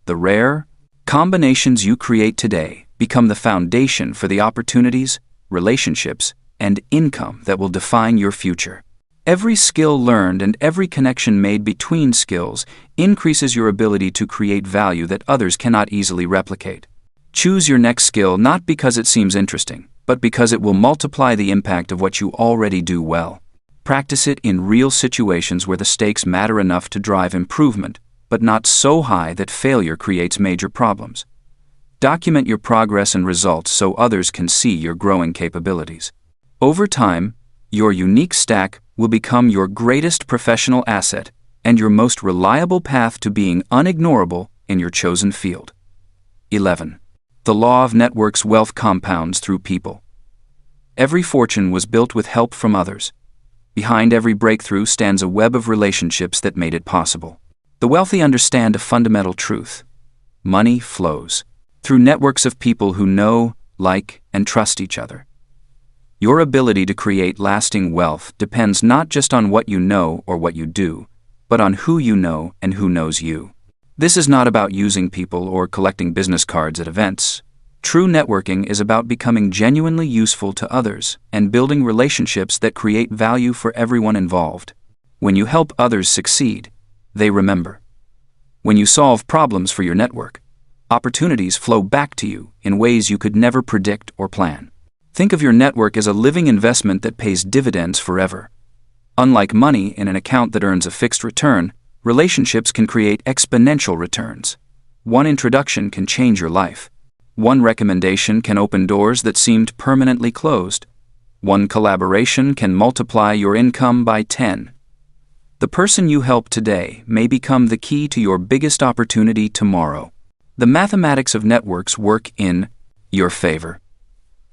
The rare combinations you create today become the foundation for the opportunities, relationships, and income that will define your future. Every skill learned and every connection made between skills increases your ability to create value that others cannot easily replicate. Choose your next skill not because it seems interesting, but because it will multiply the impact of what you already do well. Practice it in real situations where the stakes matter enough to drive improvement, but not so high that failure creates major problems. Document your progress and results so others can see your growing capabilities. Over time, your unique stack will become your greatest professional asset and your most reliable path to being unignorable in your chosen field. 11. The law of networks. Wealth compounds through people. Every fortune was built with help from others. Behind every breakthrough stands a web of relationships that made it possible. The wealthy understand a fundamental truth. Money flows through networks of people who know, like, and trust each other. Your ability to create lasting wealth depends not just on what you know or what you do, but on who you know and who knows you. This is not about using people or collecting business cards at events. True networking is about becoming genuinely useful to others and building relationships that create value for everyone involved. When you help others succeed, they remember. When you solve problems for your network, opportunities flow back to you in ways you could never predict or plan. Think of your network as a living investment that pays dividends forever. Unlike money in an account that earns a fixed return, relationships can create exponential returns. One introduction can change your life. One recommendation can open doors that seemed permanently closed. One collaboration can multiply your income by 10. The person you help today may become the key to your biggest opportunity tomorrow. The mathematics of networks work in your favor.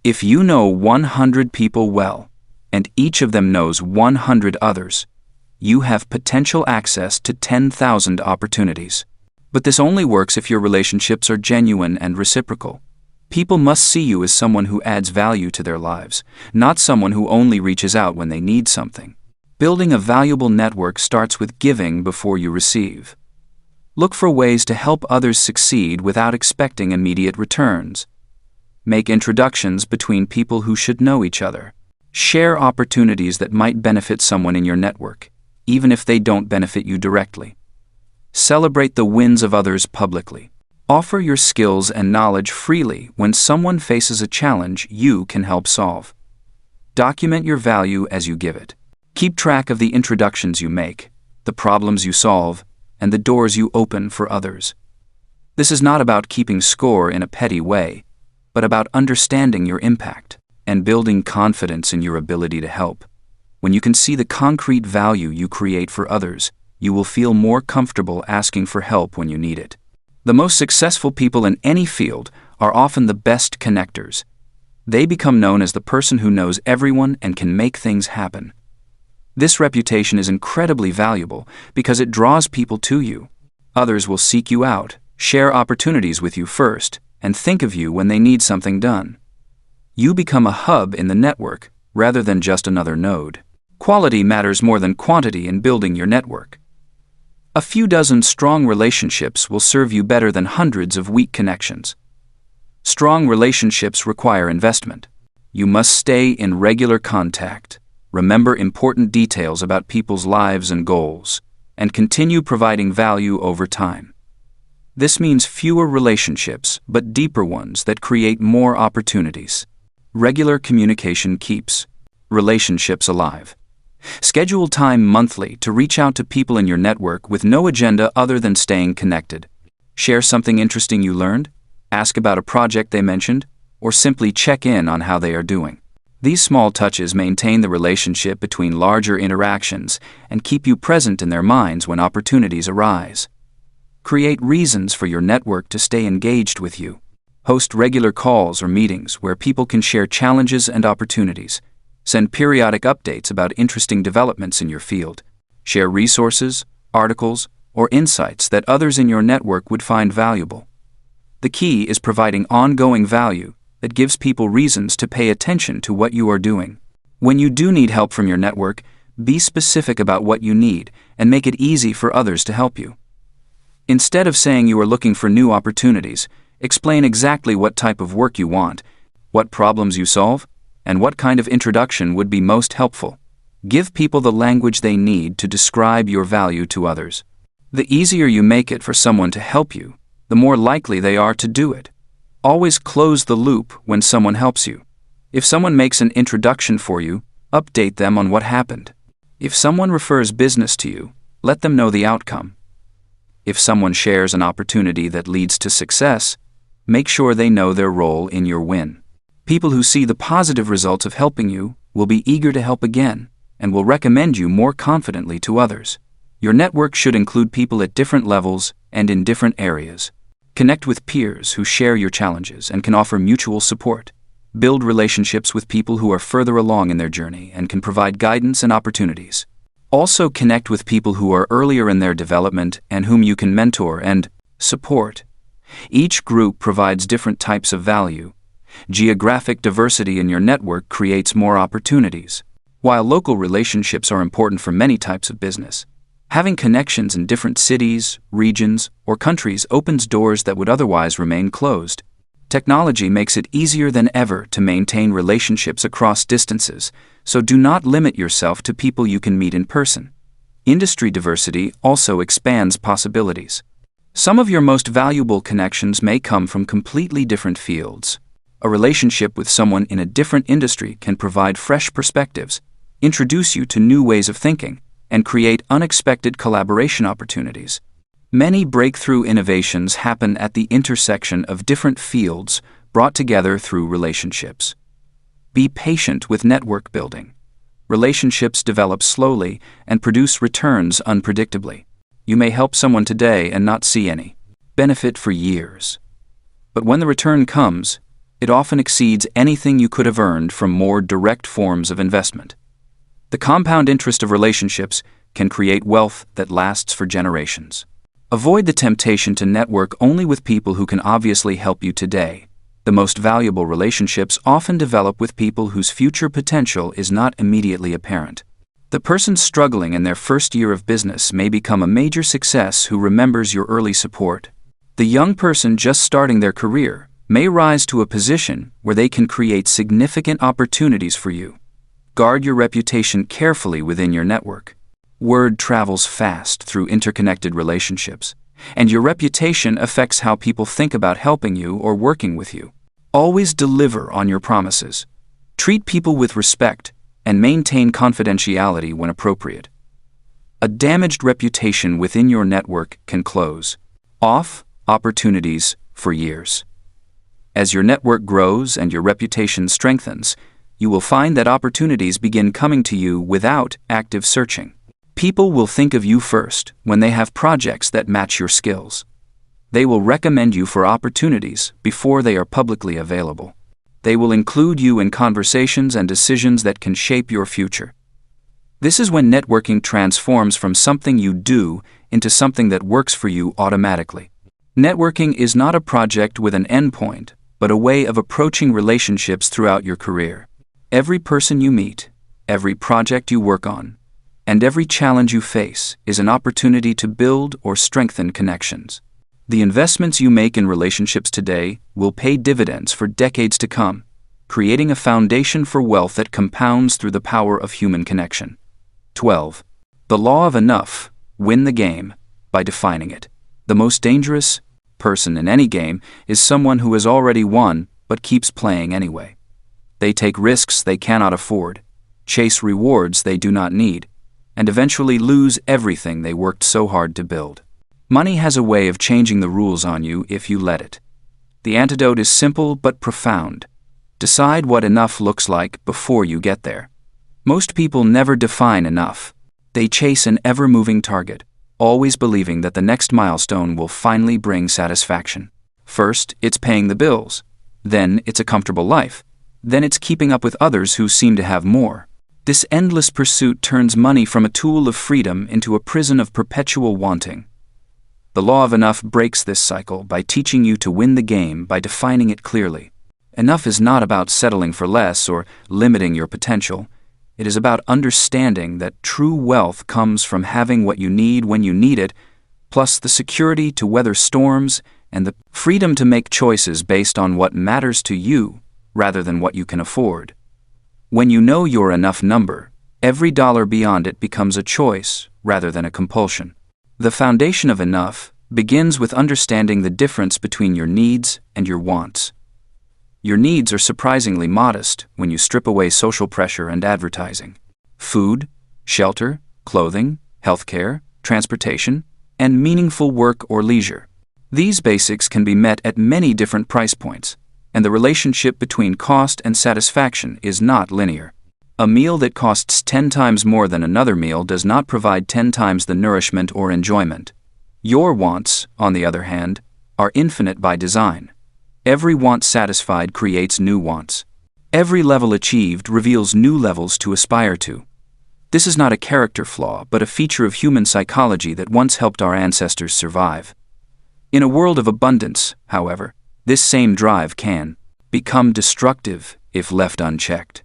If you know 100 people well, and each of them knows 100 others, you have potential access to 10,000 opportunities. But this only works if your relationships are genuine and reciprocal. People must see you as someone who adds value to their lives, not someone who only reaches out when they need something. Building a valuable network starts with giving before you receive. Look for ways to help others succeed without expecting immediate returns. Make introductions between people who should know each other. Share opportunities that might benefit someone in your network, even if they don't benefit you directly. Celebrate the wins of others publicly. Offer your skills and knowledge freely when someone faces a challenge you can help solve. Document your value as you give it. Keep track of the introductions you make. the problems you solve, and the doors you open for others. This is not about keeping score in a petty way, but about understanding your impact and building confidence in your ability to help. When you can see the concrete value you create for others, you will feel more comfortable asking for help when you need it. The most successful people in any field are often the best connectors. They become known as the person who knows everyone and can make things happen. This reputation is incredibly valuable because it draws people to you. Others will seek you out, share opportunities with you first, and think of you when they need something done. You become a hub in the network rather than just another node. Quality matters more than quantity in building your network. A few dozen strong relationships will serve you better than hundreds of weak connections. Strong relationships require investment. You must stay in regular contact, remember important details about people's lives and goals, and continue providing value over time. This means fewer relationships, but deeper ones that create more opportunities. Regular communication keeps relationships alive. Schedule time monthly to reach out to people in your network with no agenda other than staying connected. Share something interesting you learned, ask about a project they mentioned, or simply check in on how they are doing. These small touches maintain the relationship between larger interactions and keep you present in their minds when opportunities arise. Create reasons for your network to stay engaged with you. Host regular calls or meetings where people can share challenges and opportunities. Send periodic updates about interesting developments in your field. Share resources, articles, or insights that others in your network would find valuable. The key is providing ongoing value that gives people reasons to pay attention to what you are doing. When you do need help from your network, be specific about what you need and make it easy for others to help you. Instead of saying you are looking for new opportunities, explain exactly what type of work you want, what problems you solve, and what kind of introduction would be most helpful. Give people the language they need to describe your value to others. The easier you make it for someone to help you, the more likely they are to do it. Always close the loop when someone helps you. If someone makes an introduction for you, update them on what happened. If someone refers business to you, let them know the outcome. If someone shares an opportunity that leads to success, make sure they know their role in your win. People who see the positive results of helping you will be eager to help again and will recommend you more confidently to others. Your network should include people at different levels and in different areas. Connect with peers who share your challenges and can offer mutual support. Build relationships with people who are further along in their journey and can provide guidance and opportunities. Also connect with people who are earlier in their development and whom you can mentor and support. Each group provides different types of value. Geographic diversity in your network creates more opportunities. While local relationships are important for many types of business, having connections in different cities, regions, or countries opens doors that would otherwise remain closed. Technology makes it easier than ever to maintain relationships across distances, so do not limit yourself to people you can meet in person. Industry diversity also expands possibilities. Some of your most valuable connections may come from completely different fields. A relationship with someone in a different industry can provide fresh perspectives, introduce you to new ways of thinking, and create unexpected collaboration opportunities. Many breakthrough innovations happen at the intersection of different fields brought together through relationships. Be patient with network building. Relationships develop slowly and produce returns unpredictably. You may help someone today and not see any benefit for years. But when the return comes, it often exceeds anything you could have earned from more direct forms of investment. The compound interest of relationships can create wealth that lasts for generations. Avoid the temptation to network only with people who can obviously help you today. The most valuable relationships often develop with people whose future potential is not immediately apparent. The person struggling in their first year of business may become a major success who remembers your early support. The young person just starting their career may rise to a position where they can create significant opportunities for you. Guard your reputation carefully within your network. Word travels fast through interconnected relationships, and your reputation affects how people think about helping you or working with you. Always deliver on your promises. Treat people with respect and maintain confidentiality when appropriate. A damaged reputation within your network can close off opportunities for years. As your network grows and your reputation strengthens, you will find that opportunities begin coming to you without active searching. People will think of you first when they have projects that match your skills. They will recommend you for opportunities before they are publicly available. They will include you in conversations and decisions that can shape your future. This is when networking transforms from something you do into something that works for you automatically. Networking is not a project with an endpoint, but a way of approaching relationships throughout your career. Every person you meet, every project you work on, and every challenge you face is an opportunity to build or strengthen connections. The investments you make in relationships today will pay dividends for decades to come, creating a foundation for wealth that compounds through the power of human connection. 12. The law of enough. Win the game by defining it. The most dangerous person in any game is someone who has already won but keeps playing anyway. They take risks they cannot afford, chase rewards they do not need, and eventually lose everything they worked so hard to build. Money has a way of changing the rules on you if you let it. The antidote is simple but profound. Decide what enough looks like before you get there. Most people never define enough. They chase an ever-moving target, always believing that the next milestone will finally bring satisfaction. First, it's paying the bills. Then, it's a comfortable life. Then it's keeping up with others who seem to have more. This endless pursuit turns money from a tool of freedom into a prison of perpetual wanting. The law of enough breaks this cycle by teaching you to win the game by defining it clearly. Enough is not about settling for less or limiting your potential. It is about understanding that true wealth comes from having what you need when you need it, plus the security to weather storms and the freedom to make choices based on what matters to you rather than what you can afford. When you know your enough number, every dollar beyond it becomes a choice rather than a compulsion. The foundation of enough begins with understanding the difference between your needs and your wants. Your needs are surprisingly modest when you strip away social pressure and advertising. Food, shelter, clothing, healthcare, transportation, and meaningful work or leisure. These basics can be met at many different price points, and the relationship between cost and satisfaction is not linear. A meal that costs 10 times more than another meal does not provide 10 times the nourishment or enjoyment. Your wants, on the other hand, are infinite by design. Every want satisfied creates new wants. Every level achieved reveals new levels to aspire to. This is not a character flaw, but a feature of human psychology that once helped our ancestors survive. In a world of abundance, however, this same drive can become destructive if left unchecked.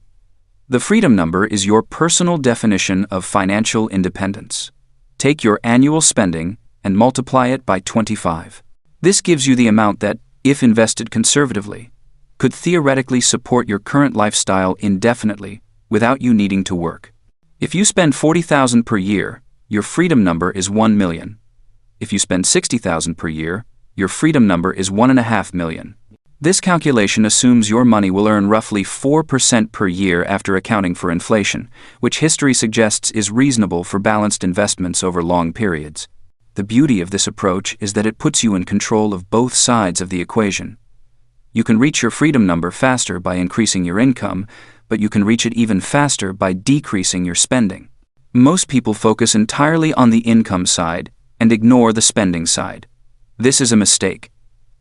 The freedom number is your personal definition of financial independence. Take your annual spending and multiply it by 25. This gives you the amount that, if invested conservatively, could theoretically support your current lifestyle indefinitely without you needing to work. If you spend $40,000 per year, your freedom number is 1 million. If you spend $60,000 per year, your freedom number is 1.5 million. This calculation assumes your money will earn roughly 4% per year after accounting for inflation, which history suggests is reasonable for balanced investments over long periods. The beauty of this approach is that it puts you in control of both sides of the equation. You can reach your freedom number faster by increasing your income, but you can reach it even faster by decreasing your spending. Most people focus entirely on the income side and ignore the spending side. This is a mistake.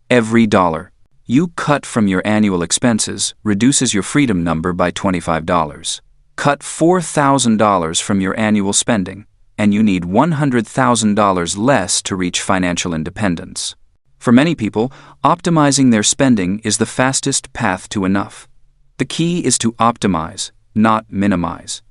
Every dollar you cut from your annual expenses reduces your freedom number by $25. Cut $4,000 from your annual spending, and you need $100,000 less to reach financial independence. For many people, optimizing their spending is the fastest path to enough. The key is to optimize, not minimize.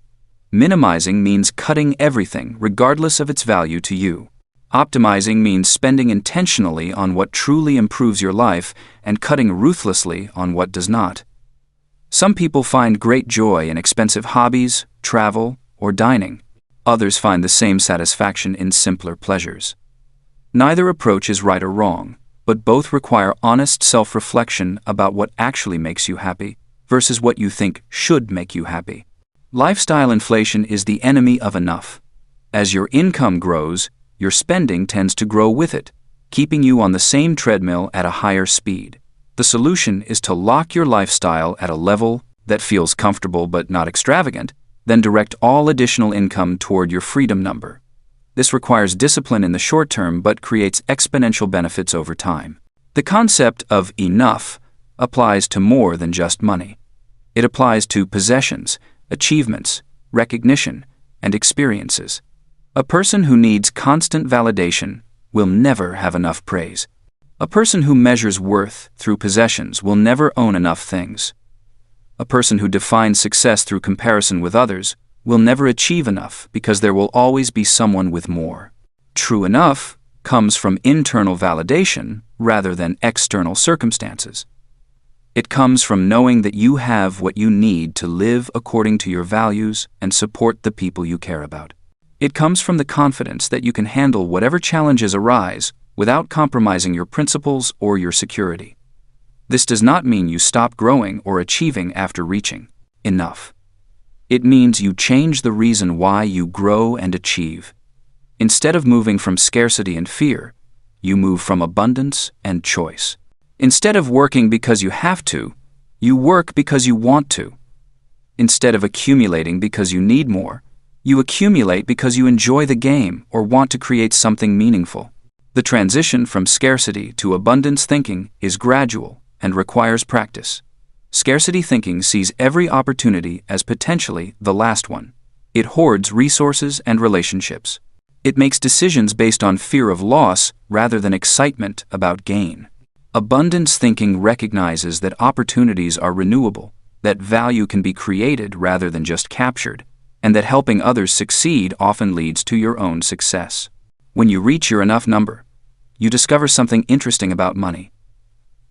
Minimizing means cutting everything regardless of its value to you. Optimizing means spending intentionally on what truly improves your life and cutting ruthlessly on what does not. Some people find great joy in expensive hobbies, travel, or dining. Others find the same satisfaction in simpler pleasures. Neither approach is right or wrong, but both require honest self-reflection about what actually makes you happy versus what you think should make you happy. Lifestyle inflation is the enemy of enough. As your income grows, your spending tends to grow with it, keeping you on the same treadmill at a higher speed. The solution is to lock your lifestyle at a level that feels comfortable but not extravagant, then direct all additional income toward your freedom number. This requires discipline in the short term but creates exponential benefits over time. The concept of enough applies to more than just money. It applies to possessions, achievements, recognition, and experiences. A person who needs constant validation will never have enough praise. A person who measures worth through possessions will never own enough things. A person who defines success through comparison with others will never achieve enough because there will always be someone with more. True enough comes from internal validation rather than external circumstances. It comes from knowing that you have what you need to live according to your values and support the people you care about. It comes from the confidence that you can handle whatever challenges arise without compromising your principles or your security. This does not mean you stop growing or achieving after reaching enough. It means you change the reason why you grow and achieve. Instead of moving from scarcity and fear, you move from abundance and choice. Instead of working because you have to, you work because you want to. Instead of accumulating because you need more, you accumulate because you enjoy the game or want to create something meaningful. The transition from scarcity to abundance thinking is gradual and requires practice. Scarcity thinking sees every opportunity as potentially the last one. It hoards resources and relationships. It makes decisions based on fear of loss rather than excitement about gain. Abundance thinking recognizes that opportunities are renewable, that value can be created rather than just captured, and that helping others succeed often leads to your own success. When you reach your enough number, you discover something interesting about money.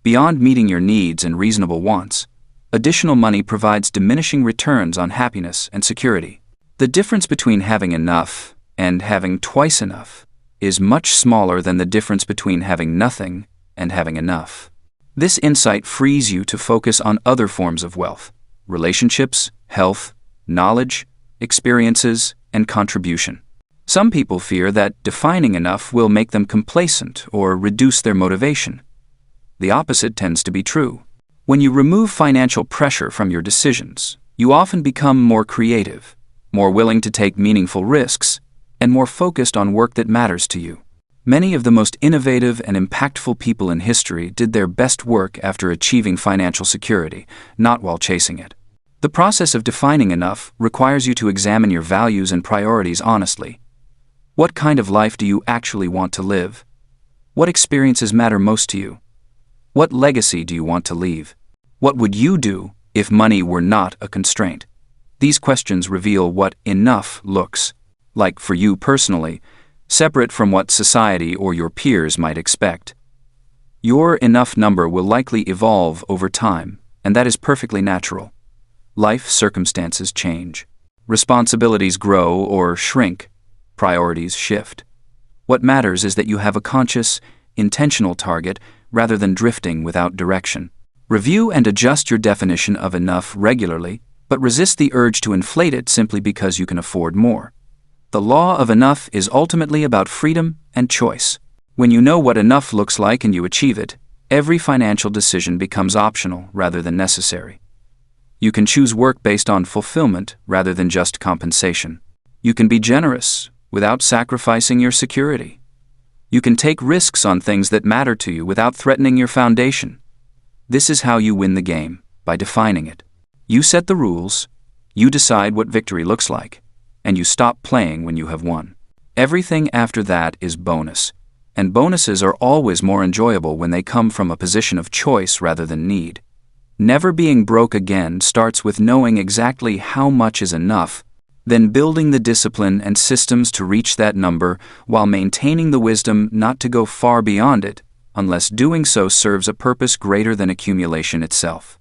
Beyond meeting your needs and reasonable wants, additional money provides diminishing returns on happiness and security. The difference between having enough and having twice enough is much smaller than the difference between having nothing and having enough. This insight frees you to focus on other forms of wealth: relationships, health, knowledge, experiences, and contribution. Some people fear that defining enough will make them complacent or reduce their motivation. The opposite tends to be true. When you remove financial pressure from your decisions, you often become more creative, more willing to take meaningful risks, and more focused on work that matters to you. Many of the most innovative and impactful people in history did their best work after achieving financial security, not while chasing it. The process of defining enough requires you to examine your values and priorities honestly. What kind of life do you actually want to live? What experiences matter most to you? What legacy do you want to leave? What would you do if money were not a constraint? These questions reveal what enough looks like for you personally, separate from what society or your peers might expect. Your enough number will likely evolve over time, and that is perfectly natural. Life circumstances change. Responsibilities grow or shrink. Priorities shift. What matters is that you have a conscious, intentional target rather than drifting without direction. Review and adjust your definition of enough regularly, but resist the urge to inflate it simply because you can afford more. The law of enough is ultimately about freedom and choice. When you know what enough looks like and you achieve it, every financial decision becomes optional rather than necessary. You can choose work based on fulfillment rather than just compensation. You can be generous without sacrificing your security. You can take risks on things that matter to you without threatening your foundation. This is how you win the game, by defining it. You set the rules, you decide what victory looks like, and you stop playing when you have won. Everything after that is bonus, and bonuses are always more enjoyable when they come from a position of choice rather than need. Never being broke again starts with knowing exactly how much is enough, then building the discipline and systems to reach that number while maintaining the wisdom not to go far beyond it, unless doing so serves a purpose greater than accumulation itself.